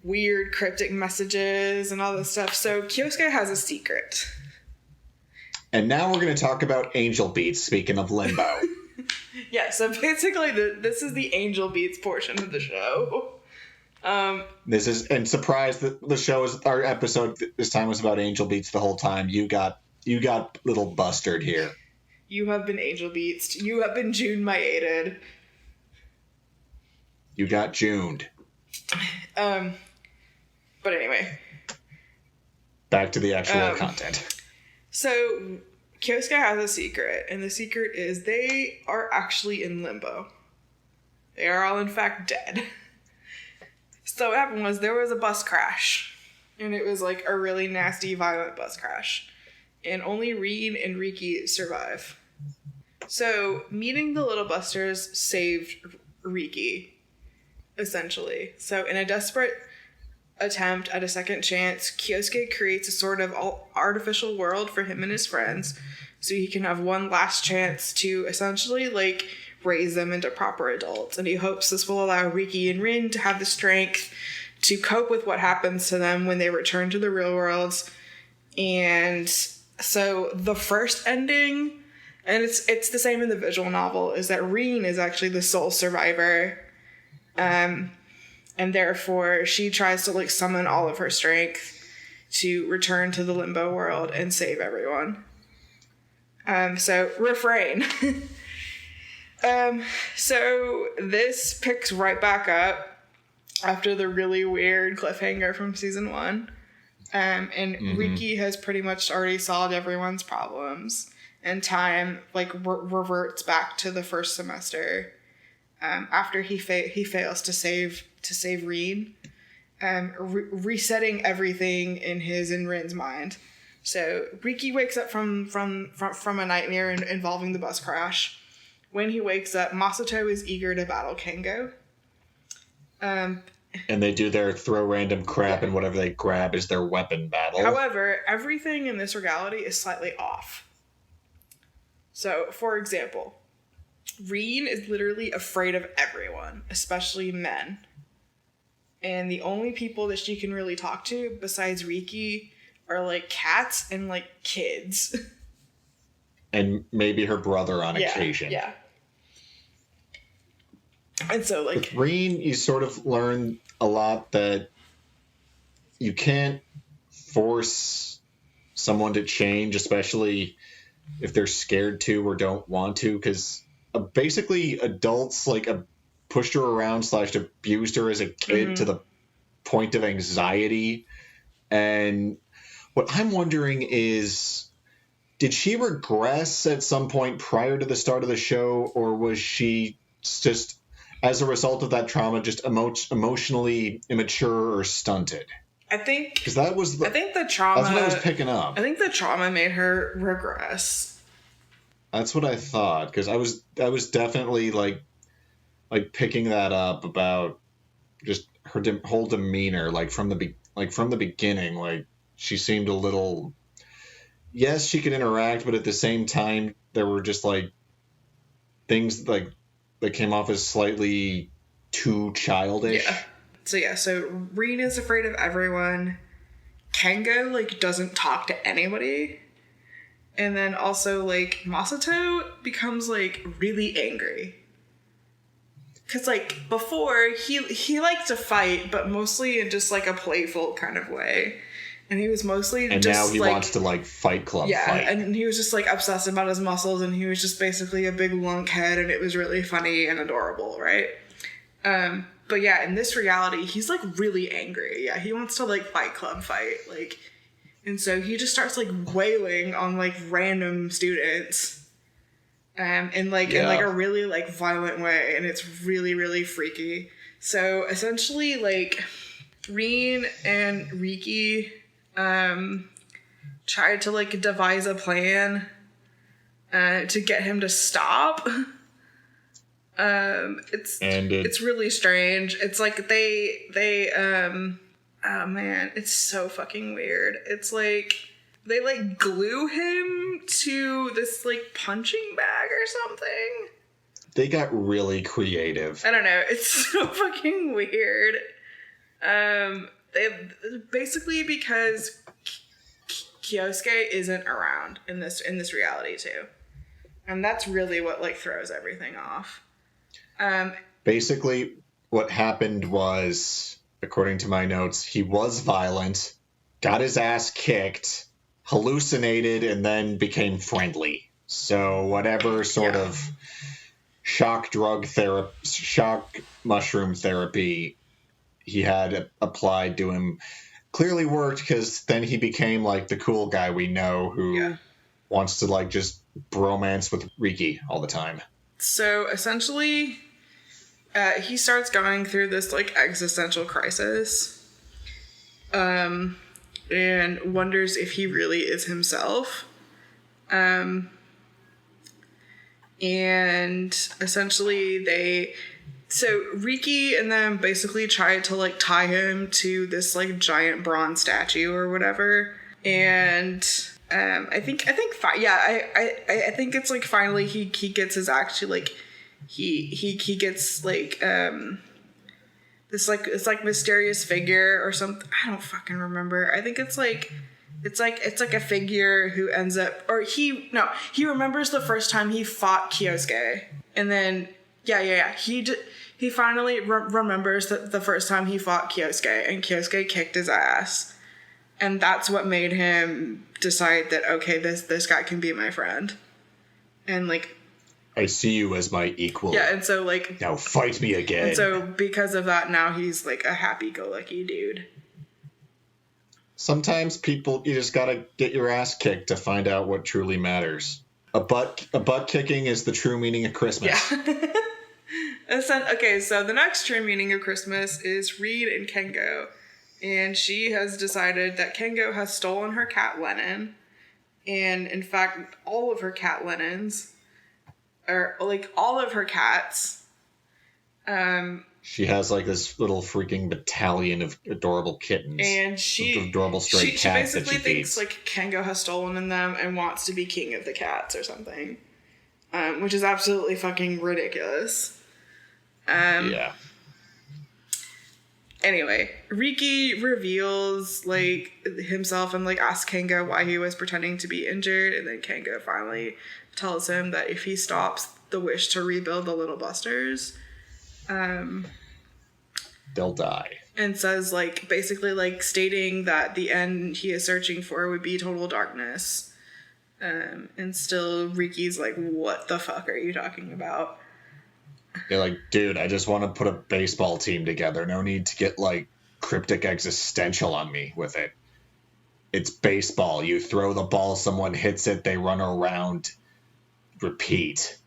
weird cryptic messages and all this stuff? So Kyosuke has a secret. And now we're going to talk about angel beats, speaking of limbo. Yeah, so basically this is the angel beats portion of the show. Surprise that the show is, our episode this time was about angel beats the whole time. You got little bustard here. You have been angel beats. You have been June-mated. You got Juned. But anyway. Back to the actual content. So Kyosuke has a secret, and the secret is they are actually in limbo. They are all in fact dead. So what happened was there was a bus crash, and it was like a really nasty, violent bus crash. And only Rin and Riki survive. So meeting the Little Busters saved Riki, essentially. So in a desperate attempt at a second chance, Kyosuke creates a sort of artificial world for him and his friends, so he can have one last chance to essentially like raise them into proper adults. And he hopes this will allow Riki and Rin to have the strength to cope with what happens to them when they return to the real world. And so the first ending, and it's the same in the visual novel, is that Rin is actually the sole survivor. And therefore she tries to like summon all of her strength to return to the limbo world and save everyone. So refrain. So this picks right back up after the really weird cliffhanger from season 1. And Riki has pretty much already solved everyone's problems, and time like reverts back to the first semester. After he fails to save Rin, resetting everything in his and Rin's mind. So Riki wakes up from a nightmare involving the bus crash. When he wakes up, Masato is eager to battle Kengo. And they do their throw random crap, and whatever they grab is their weapon battle. However, everything in this reality is slightly off. So, for example, Rin is literally afraid of everyone, especially men. And the only people that she can really talk to, besides Riki, are like cats and like kids. And maybe her brother on occasion. Yeah. And so, like, with Rin, you sort of learn a lot that you can't force someone to change, especially if they're scared to or don't want to, because basically adults like pushed her around / abused her as a kid to the point of anxiety. And what I'm wondering is, did she regress at some point prior to the start of the show, or was she just, as a result of that trauma, just emotionally immature or stunted? I think, because that was I think the trauma. That's what I was picking up. I think the trauma made her regress. That's what I thought, because I was definitely like picking that up about just her whole demeanor, like from the beginning, like she seemed a little. Yes, she could interact, but at the same time, there were just like things like that came off as slightly too childish. Yeah. So Rin is afraid of everyone. Kengo like doesn't talk to anybody. And then also like Masato becomes like really angry. Cause like before he liked to fight, but mostly in just like a playful kind of way. And he was mostly and just now he like, wants to like Fight Club yeah, fight. and he was just like obsessed about his muscles, and he was just basically a big lunkhead, and it was really funny and adorable, right? But yeah, in this reality, he's like really angry. Yeah, he wants to like Fight Club fight, like, and so he just starts like wailing on like random students, in like a really like violent way, and it's really really freaky. So essentially, like, Reen and Riki tried to like devise a plan to get him to stop. It's really strange. It's like they oh man, it's so fucking weird. It's like they like glue him to this like punching bag or something. They got really creative. I don't know. It's so fucking weird. They basically, because Kyosuke isn't around in this reality too, and that's really what like throws everything off. Basically, what happened was, according to my notes, he was violent, got his ass kicked, hallucinated, and then became friendly. So whatever sort of shock mushroom therapy he had applied to him clearly worked, because then he became like the cool guy we know who wants to like just bromance with Riki all the time. So essentially, he starts going through this like existential crisis, and wonders if he really is himself. And essentially so Riki and them basically tried to like tie him to this like giant bronze statue or whatever. And I think it's like finally he gets his actually like he gets like this like it's like mysterious figure or something. I don't fucking remember. I think it's like a figure who ends up, or he remembers the first time he fought Kyosuke, and then he finally remembers that the first time he fought Kyosuke, and Kyosuke kicked his ass, and that's what made him decide that, okay, this guy can be my friend, and like, I see you as my equal. Yeah, and so like, now fight me again. And so because of that, now he's like a happy-go-lucky dude. Sometimes you just gotta get your ass kicked to find out what truly matters. A butt kicking is the true meaning of Christmas. Yeah. Okay, so the next true meaning of Christmas is Reed and Kengo. And she has decided that Kengo has stolen her cat Lennon. And in fact, all of her cat Lennons, or like all of her cats. She has like this little freaking battalion of adorable kittens. And adorable stray cats. She basically thinks like Kengo has stolen them and wants to be king of the cats or something. Which is absolutely fucking ridiculous. Yeah. Anyway, Riki reveals like himself and like asks Kengo why he was pretending to be injured, and then Kengo finally tells him that if he stops the wish to rebuild the Little Busters, they'll die. And says like basically like stating that the end he is searching for would be total darkness. And still Riki's like, what the fuck are you talking about? They're like, dude, I just want to put a baseball team together. No need to get, like, cryptic existential on me with it. It's baseball. You throw the ball, someone hits it, they run around. Repeat.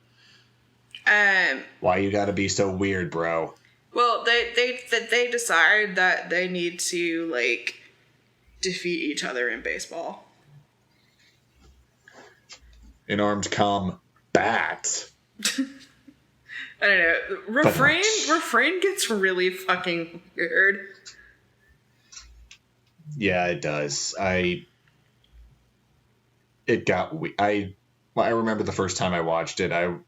Why you gotta be so weird, bro? Well, they decide that they need to, like, defeat each other in baseball. In armed combat. I don't know. Refrain gets really fucking weird. Yeah, it does. I remember the first time I watched it, I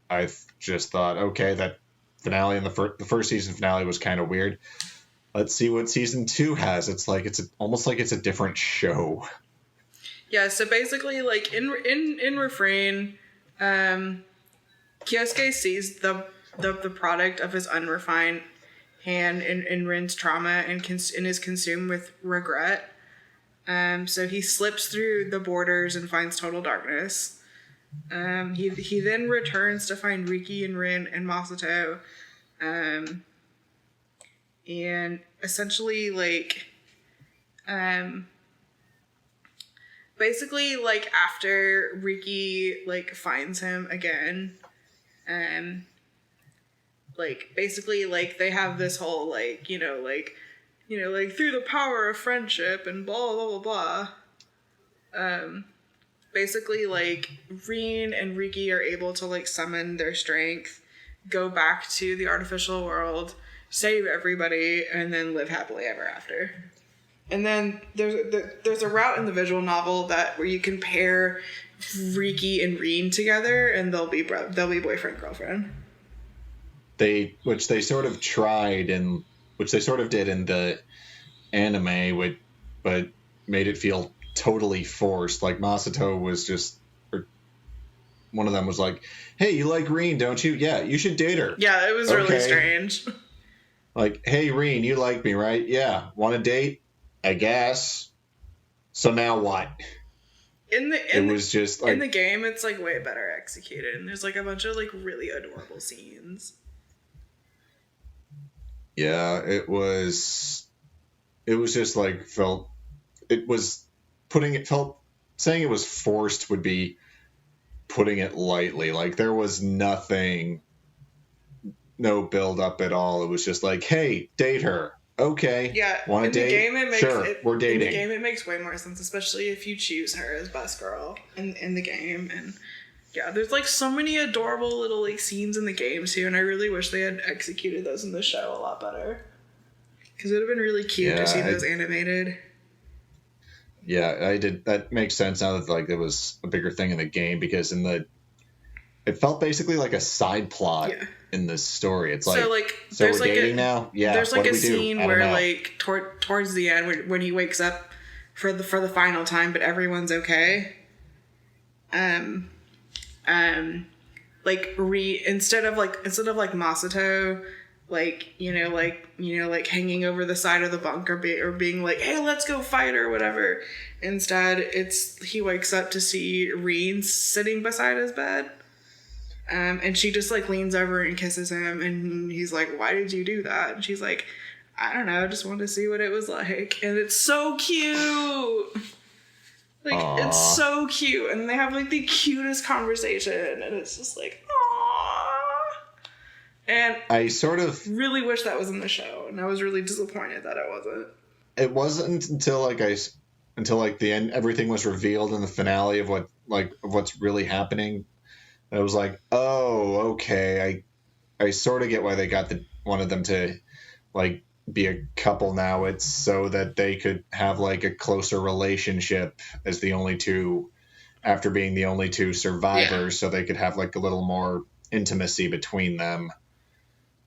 just thought, okay, that finale in the first season finale was kind of weird. Let's see what season 2 has. It's like almost like it's a different show. Yeah, so basically, like in Refrain, Kyosuke sees the product of his unrefined hand in Rin's trauma and is consumed with regret. So he slips through the borders and finds total darkness. He then returns to find Riki and Rin and Masato. And essentially, like, basically, like, after Riki, like, finds him again, like, basically, like, they have this whole, like, like, through the power of friendship and blah, blah, blah, blah. Basically, like, Rin and Riki are able to, like, summon their strength, go back to the artificial world, save everybody, and then live happily ever after. And then there's a route in the visual novel where you can pair Riki and Rin together, and they'll be boyfriend girlfriend. Which they sort of tried, and which they sort of did in the anime, but made it feel totally forced. Like, Masato was just, or one of them was like, "Hey, you like Rin, don't you? Yeah, you should date her." Yeah, it was really strange. Like, "Hey, Rin, you like me, right? Yeah. Want to date? I guess. So now what?" In the game, it's like way better executed, and there's like a bunch of like really adorable scenes. Yeah, it was just like saying it was forced would be putting it lightly. Like, there was no build up at all. It was just like, "Hey, date her." Okay. Yeah. Want to date? We're dating. In the game, it makes way more sense, especially if you choose her as best girl in the game. And yeah, there's like so many adorable little like scenes in the game too, and I really wish they had executed those in the show a lot better. Because it would have been really cute to see those animated. Yeah, I did. That makes sense now that like it was a bigger thing in the game, because it felt basically like a side plot in this story. It's like, so we're dating now? Yeah. There's like a scene where like towards the end when he wakes up for the final time, but everyone's okay. Like instead of Masato, like hanging over the side of the bunk or being like, "Hey, let's go fight," or whatever. Instead, he wakes up to see Rin sitting beside his bed. And she just like leans over and kisses him, and he's like, "Why did you do that?" And she's like, "I don't know, I just wanted to see what it was like." And it's so cute. Like, aww. It's so cute. And they have like the cutest conversation, and it's just like, aww. And I sort of really wish that was in the show, and I was really disappointed that it wasn't. It wasn't until the end, everything was revealed in the finale of what's really happening. I was like, "Oh, okay. I sort of get why they wanted them to like be a couple now. It's so that they could have like a closer relationship as the only two, after being the only two survivors, so they could have like a little more intimacy between them,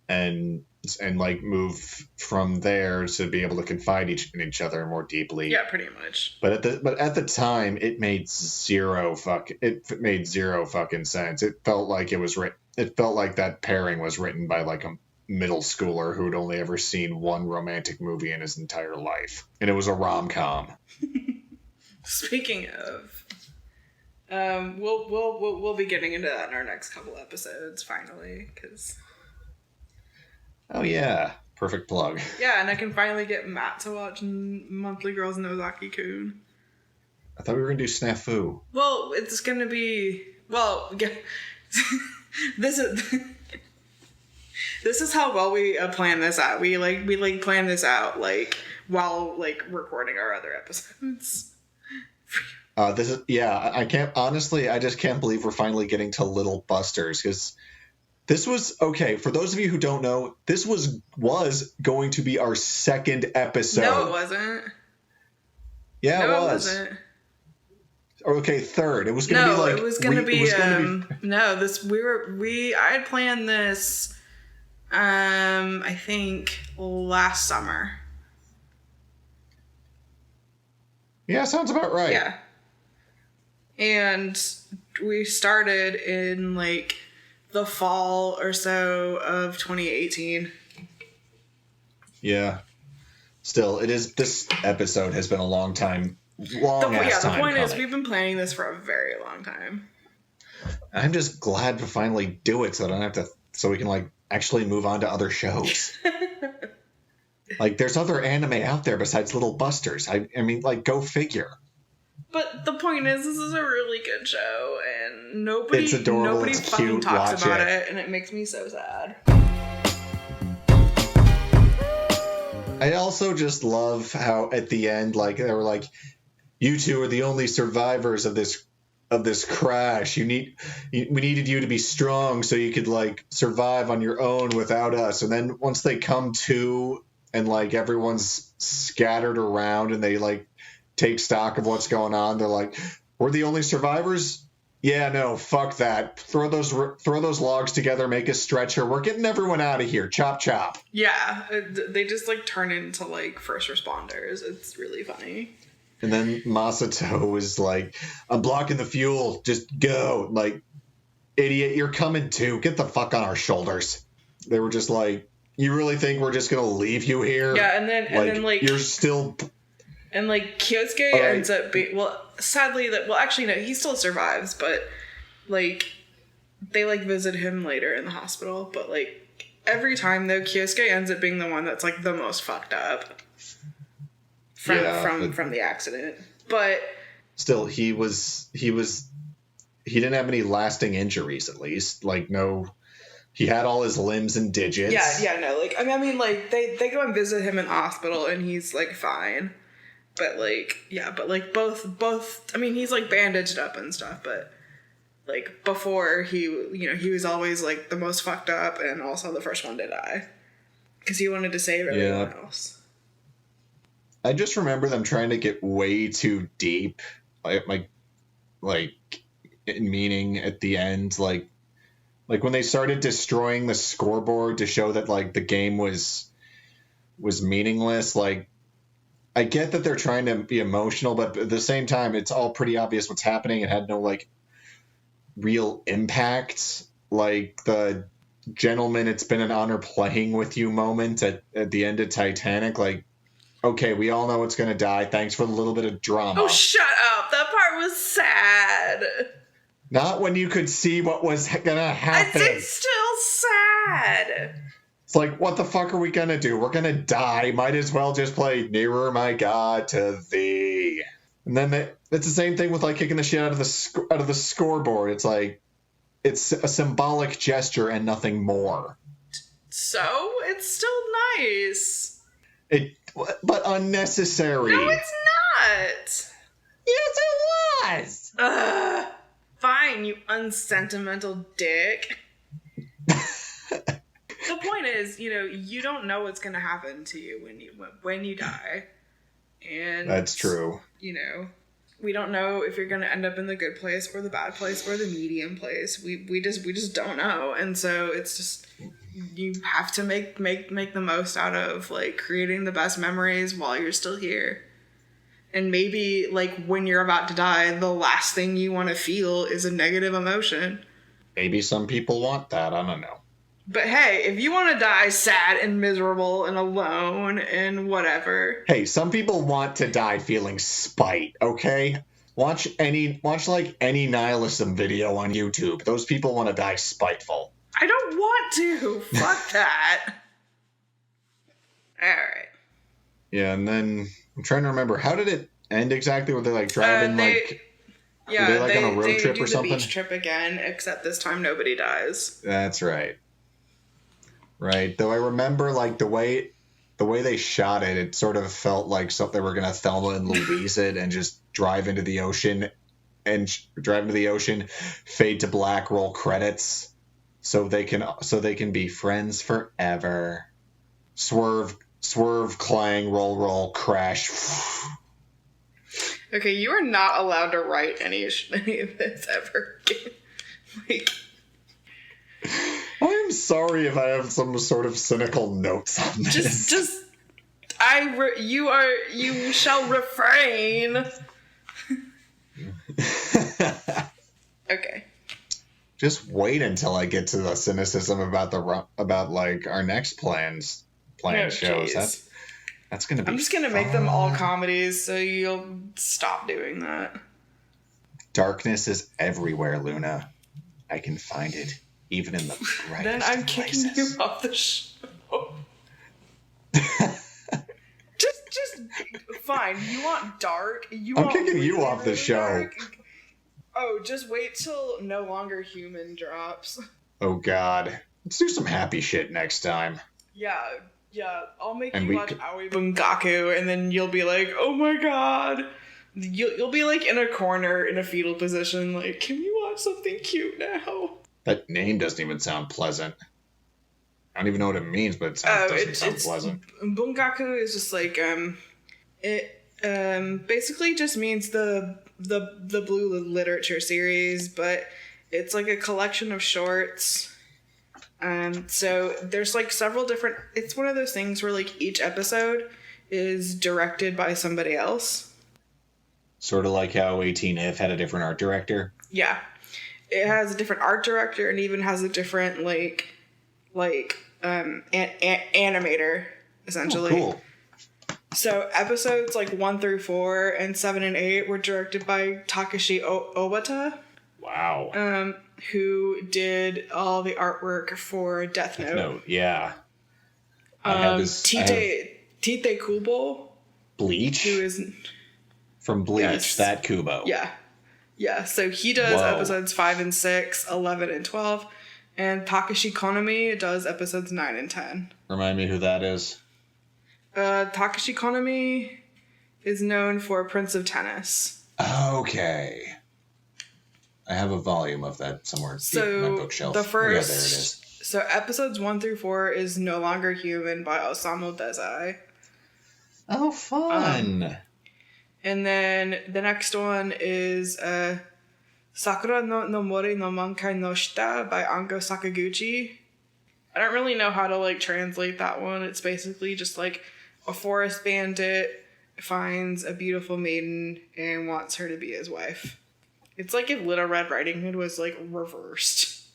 and like move from there to be able to confide in each other more deeply." Yeah, pretty much. But at the time, it made zero fucking sense. It felt like it felt like that pairing was written by like a middle schooler who'd only ever seen one romantic movie in his entire life, and it was a rom-com. Speaking of, we'll be getting into that in our next couple episodes finally, because. Oh yeah, perfect plug. Yeah, and I can finally get Matt to watch Monthly Girls Nozaki-kun. I thought we were gonna do Snafu. Well, it's gonna be this is how well we plan this out. We plan this out like while like recording our other episodes. I just can't believe we're finally getting to Little Busters, because this was, okay, for those of you who don't know, this was going to be our second episode. No, it wasn't. Yeah, it was. It wasn't. Okay, third. It was going to be like... it was going to be... I had planned this, I think, last summer. Yeah, sounds about right. Yeah. And we started in, like, the fall or so of 2018. Yeah. Still, this episode has been a long time long ass time the point is coming. we've been planning this for a very long time. I'm just glad to finally do it so I don't have to, so we can like actually move on to other shows. Like there's other anime out there besides Little Busters. I mean, like, go figure. But the point is, this is a really good show, and nobody It's adorable, nobody it's fucking cute, talks watch about it. it, and it makes me so sad. I also just love how at the end, like, they were like, you two are the only survivors of this crash. We needed you to be strong so you could like survive on your own without us. And then once they come to and like everyone's scattered around and they like take stock of what's going on, they're like, we're the only survivors? Yeah, no, fuck that. Throw those logs together, make a stretcher. We're getting everyone out of here. Chop chop. Yeah, they just like turn into like first responders. It's really funny. And then Masato was like, I'm blocking the fuel. Just go. Like, idiot, you're coming too. Get the fuck on our shoulders. They were just like, you really think we're just going to leave you here? Yeah, and then you're still... And like Kyosuke ends up being, well, sadly actually no, he still survives, but like they like visit him later in the hospital, but like every time though, Kyosuke ends up being the one that's like the most fucked up from the accident. But still, he didn't have any lasting injuries, at least. Like, no, he had all his limbs and digits. No, like I mean like they go and visit him in the hospital and he's like fine. But both I mean he's like bandaged up and stuff, but like before he was always like the most fucked up and also the first one to die because he wanted to save everyone else. I just remember them trying to get way too deep, like in meaning at the end, like when they started destroying the scoreboard to show that like the game was meaningless. Like, I get that they're trying to be emotional, but at the same time, it's all pretty obvious what's happening. It had no like real impact. Like the gentleman, it's been an honor playing with you moment at the end of Titanic. Like, okay, we all know it's going to die. Thanks for the little bit of drama. Oh, shut up. That part was sad. Not when you could see what was going to happen. It's still sad. It's like, what the fuck are we going to do? We're going to die. Might as well just play Nearer, My God, to Thee. And then it's the same thing with like kicking the shit out of the scoreboard. It's like, it's a symbolic gesture and nothing more. So it's still nice. But unnecessary. No, it's not. Yes, it was. Fine, you unsentimental dick. The point is, you don't know what's going to happen to you when you die. And that's true. We don't know if you're going to end up in the good place or the bad place or the medium place. We just don't know. And so it's just, you have to make the most out of like creating the best memories while you're still here. And maybe like when you're about to die, the last thing you want to feel is a negative emotion. Maybe some people want that. I don't know. But hey, if you want to die sad and miserable and alone and whatever. Hey, some people want to die feeling spite, okay? Watch like any nihilism video on YouTube. Those people want to die spiteful. I don't want to. Fuck that. All right. Yeah, and then I'm trying to remember, how did it end exactly? Were they like driving were they on a road trip or something? They do the beach trip again, except this time nobody dies. That's right. Right. Though I remember like the way they shot it, it sort of felt like something they were gonna Thelma and Louise it and just drive into the ocean, fade to black, roll credits, so they can be friends forever. Swerve, clang, roll, crash. Okay, you are not allowed to write any of this ever again. Like, I'm sorry if I have some sort of cynical notes on this. You shall refrain. Okay. Just wait until I get to the cynicism about like our next planned shows. That's going to be I'm just going to make them all comedies, so you'll stop doing that. Darkness is everywhere, Luna. I can find it, even in the brightest Then I'm of kicking places. you off the show. just fine. You want dark? I'm kicking you off the show. Dark? Oh, just wait till No Longer Human drops. Oh, God. Let's do some happy shit next time. Yeah, I'll make And you we watch could- Aoi Bungaku, and then you'll be like, oh my god. You'll be like in a corner in a fetal position, like, can we watch something cute now? That name doesn't even sound pleasant. I don't even know what it means, but it doesn't sound pleasant. Bungaku is just like, it basically just means the Blue Literature series, but it's like a collection of shorts. So there's like several different, it's one of those things where like each episode is directed by somebody else. Sort of like how 18F had a different art director. Yeah. It has a different art director and even has a different animator, essentially. Oh, cool. So episodes like 1 through 4 and 7 and 8 were directed by Takashi Obata. Wow. Who did all the artwork for Death Note. No, yeah. Tite Kubo. Bleach? Who is... From Bleach, Yes. that Kubo. Yeah, so he does episodes 5 and 6, 11 and 12, and Takashi Konami does episodes 9 and 10. Remind me who that is. Takashi Konami is known for Prince of Tennis. Okay. I have a volume of that somewhere deep in my bookshelf. The first, yeah, there it is. So episodes 1 through 4 is No Longer Human by Osamu Dezai. Oh, fun. And then the next one is Sakura no Mori no Mankai no Shita by Ango Sakaguchi. I don't really know how to like translate that one. It's basically just like a forest bandit finds a beautiful maiden and wants her to be his wife. It's like if Little Red Riding Hood was like reversed.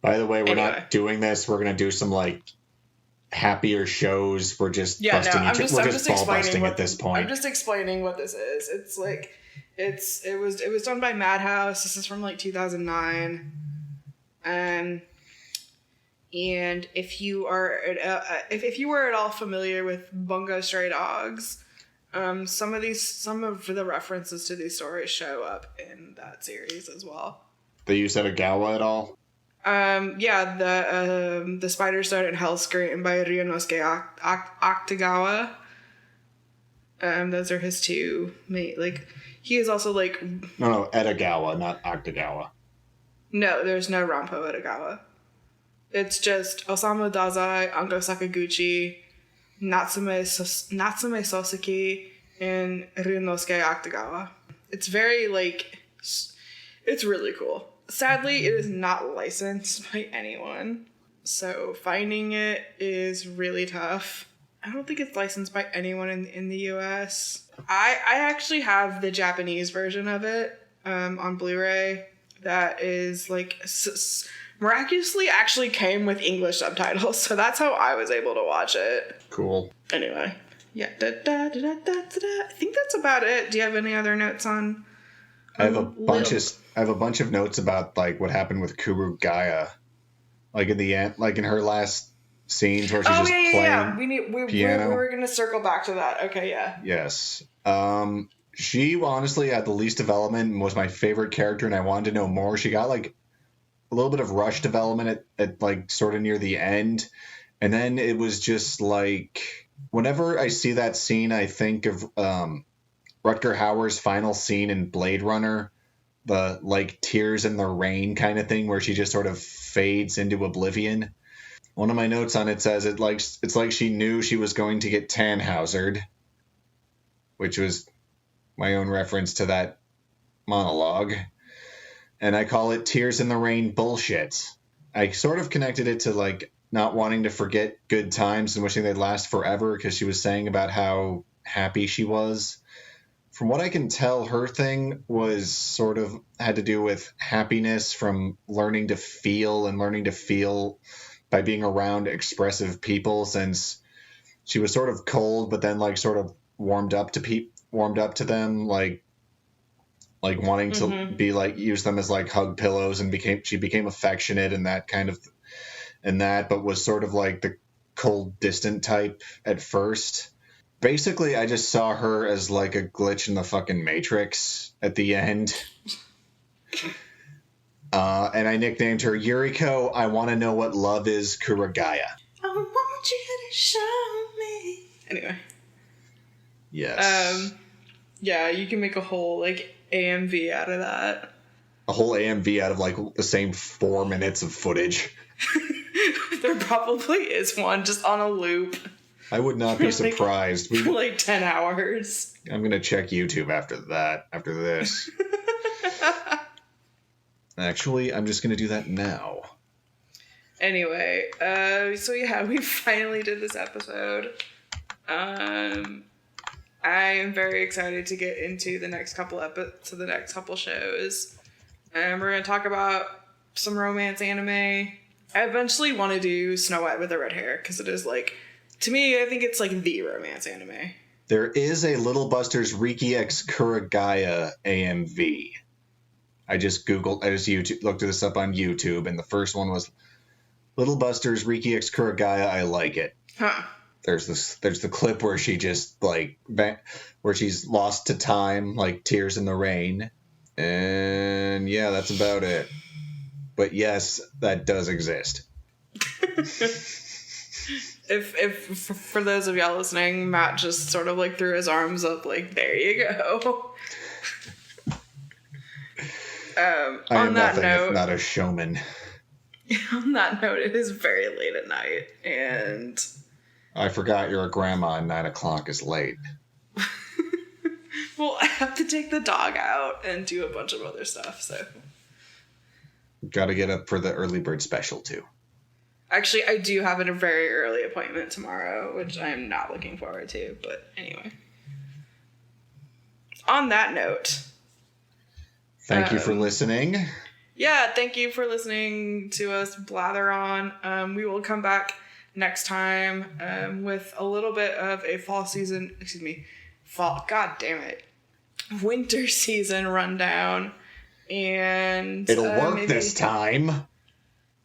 By the way, we're Anyway. not doing this. We're going to do some like happier shows. We're just busting I'm just ball busting explaining at this point. I'm just explaining what this is. It's like it was done by Madhouse. This is from like 2009. And if you are if you were at all familiar with Bungo Stray Dogs, some of the references to these stories show up in that series as well. They use Edogawa at all? The Spider Stone and Hellscream by Ryunosuke Akutagawa. Those are his two main, like, he is also like... No, Edogawa, not Akutagawa. No, there's no Rampo Edogawa. It's just Osamu Dazai, Ango Sakaguchi, Natsume Soseki, and Ryunosuke Akutagawa. It's very, like, it's really cool. Sadly, it is not licensed by anyone, so finding it is really tough. I don't think it's licensed by anyone in the US. I actually have the Japanese version of it on Blu-ray that is like miraculously actually came with English subtitles, so that's how I was able to watch it. Cool. Anyway, yeah, I think that's about it. Do you have any other notes on? I have a bunch of notes about like what happened with Kuru Gaia, like in the end, like in her last scenes where she's just playing piano. We're gonna circle back to that. Okay, yeah. Yes. She honestly had the least development and was my favorite character, and I wanted to know more. She got like a little bit of rush development at like sort of near the end, and then it was just like whenever I see that scene, I think of Rutger Hauer's final scene in Blade Runner, the like tears in the rain kind of thing where she just sort of fades into oblivion. One of my notes on it says it's like she knew she was going to get Tannhausered, which was my own reference to that monologue. And I call it tears in the rain bullshit. I sort of connected it to like not wanting to forget good times and wishing they'd last forever because she was saying about how happy she was. From what I can tell, her thing was sort of had to do with happiness from learning to feel by being around expressive people, since she was sort of cold, but then like sort of warmed up to them, like wanting to be like use them as like hug pillows, and she became affectionate and that, but was sort of like the cold, distant type at first. Basically, I just saw her as like a glitch in the fucking Matrix at the end. And I nicknamed her Yuriko. I want to know what love is, Kuragaya. I want you to show me. Anyway. Yes. Yeah, you can make a whole like AMV out of that. A whole AMV out of like the same 4 minutes of footage. There probably is one just on a loop. I would not be surprised. For like 10 hours. I'm going to check YouTube after this. Actually, I'm just going to do that now. Anyway, so yeah, we finally did this episode. I am very excited to get into the next couple shows. And we're going to talk about some romance anime. I eventually want to do Snow White with the red hair, because it is like, to me, I think it's like the romance anime. There is a Little Busters Riki X Kuragaya AMV. I just looked this up on YouTube, and the first one was Little Busters Riki X Kuragaya. I like it. Huh. There's the clip where she just like where she's lost to time, like Tears in the Rain, and yeah, that's about it. But yes, that does exist. If for those of y'all listening, Matt just sort of like threw his arms up, like, there you go. I am nothing if not a showman. On that note, it is very late at night, and I forgot you're a grandma and 9 o'clock is late. Well, I have to take the dog out and do a bunch of other stuff, so. Got to get up for the early bird special, too. Actually, I do have a very early appointment tomorrow, which I am not looking forward to, but anyway. On that note. Thank you for listening. Yeah, thank you for listening to us blather on. We will come back next time with a little bit of a winter season rundown. And it'll work this time.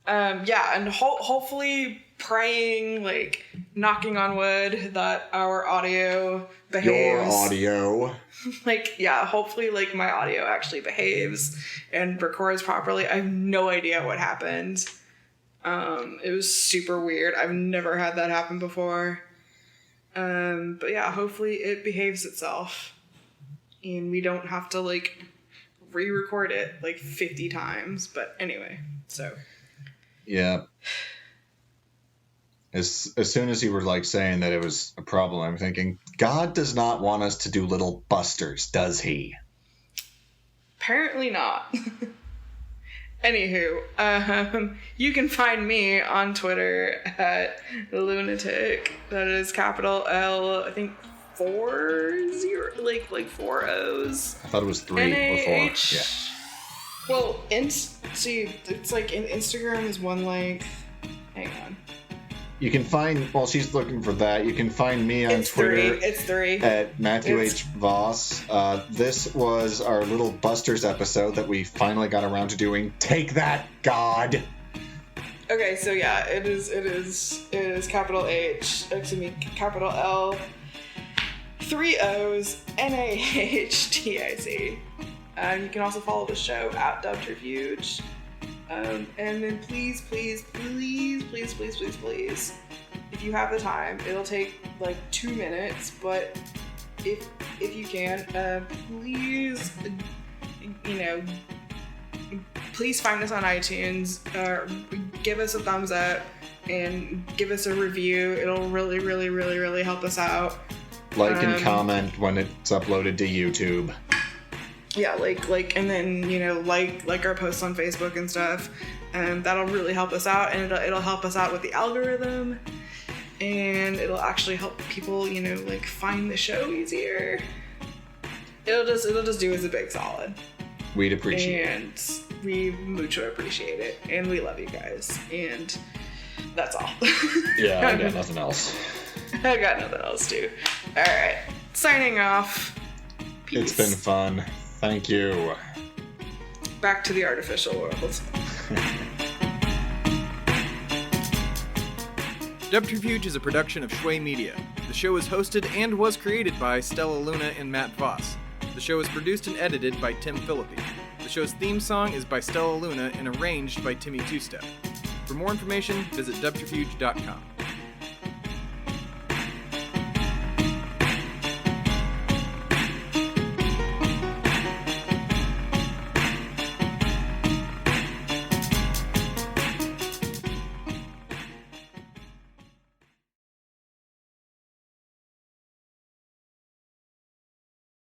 Yeah, and hopefully praying, like, knocking on wood that our audio behaves. Your audio. Like, yeah, hopefully, like, my audio actually behaves and records properly. I have no idea what happened. It was super weird. I've never had that happen before. But yeah, hopefully it behaves itself. And we don't have to, like, re-record it, like, 50 times. But anyway, so. Yeah. As soon as you were like saying that it was a problem, I'm thinking, God does not want us to do Little Busters, does he? Apparently not. Anywho, you can find me on Twitter at lunatic. That is capital L, I think 40, like 4 O's. I thought it was 3 N-A-H. before. Yeah. Well, it's like in Instagram is one length. Hang on. You can find, while she's looking for that, you can find me on Twitter. It's 3. At Matthew H. Voss. This was our Little Busters episode that we finally got around to doing. Take that, God! Okay, so yeah, it is capital H, capital L, 3 O's, NAHTIC. You can also follow the show at Dubterfuge. And then please, if you have the time, it'll take like 2 minutes, but if you can, please find us on iTunes, give us a thumbs up, and give us a review. It'll really help us out. Like and comment when it's uploaded to YouTube. Yeah, like, and then, like our posts on Facebook and stuff, and that'll really help us out, and it'll help us out with the algorithm, and it'll actually help people, like, find the show easier. It'll just do us a big solid. We'd appreciate it. And we mucho appreciate it, and we love you guys, and that's all. Yeah, I got nothing else. I got nothing else to. All right, signing off. Peace. It's been fun. Thank you. Back to the artificial world. Subterfuge is a production of Shui Media. The show is hosted and was created by Stella Luna and Matt Voss. The show is produced and edited by Tim Philippi. The show's theme song is by Stella Luna and arranged by Timmy Two Step. For more information, visit subterfuge.com.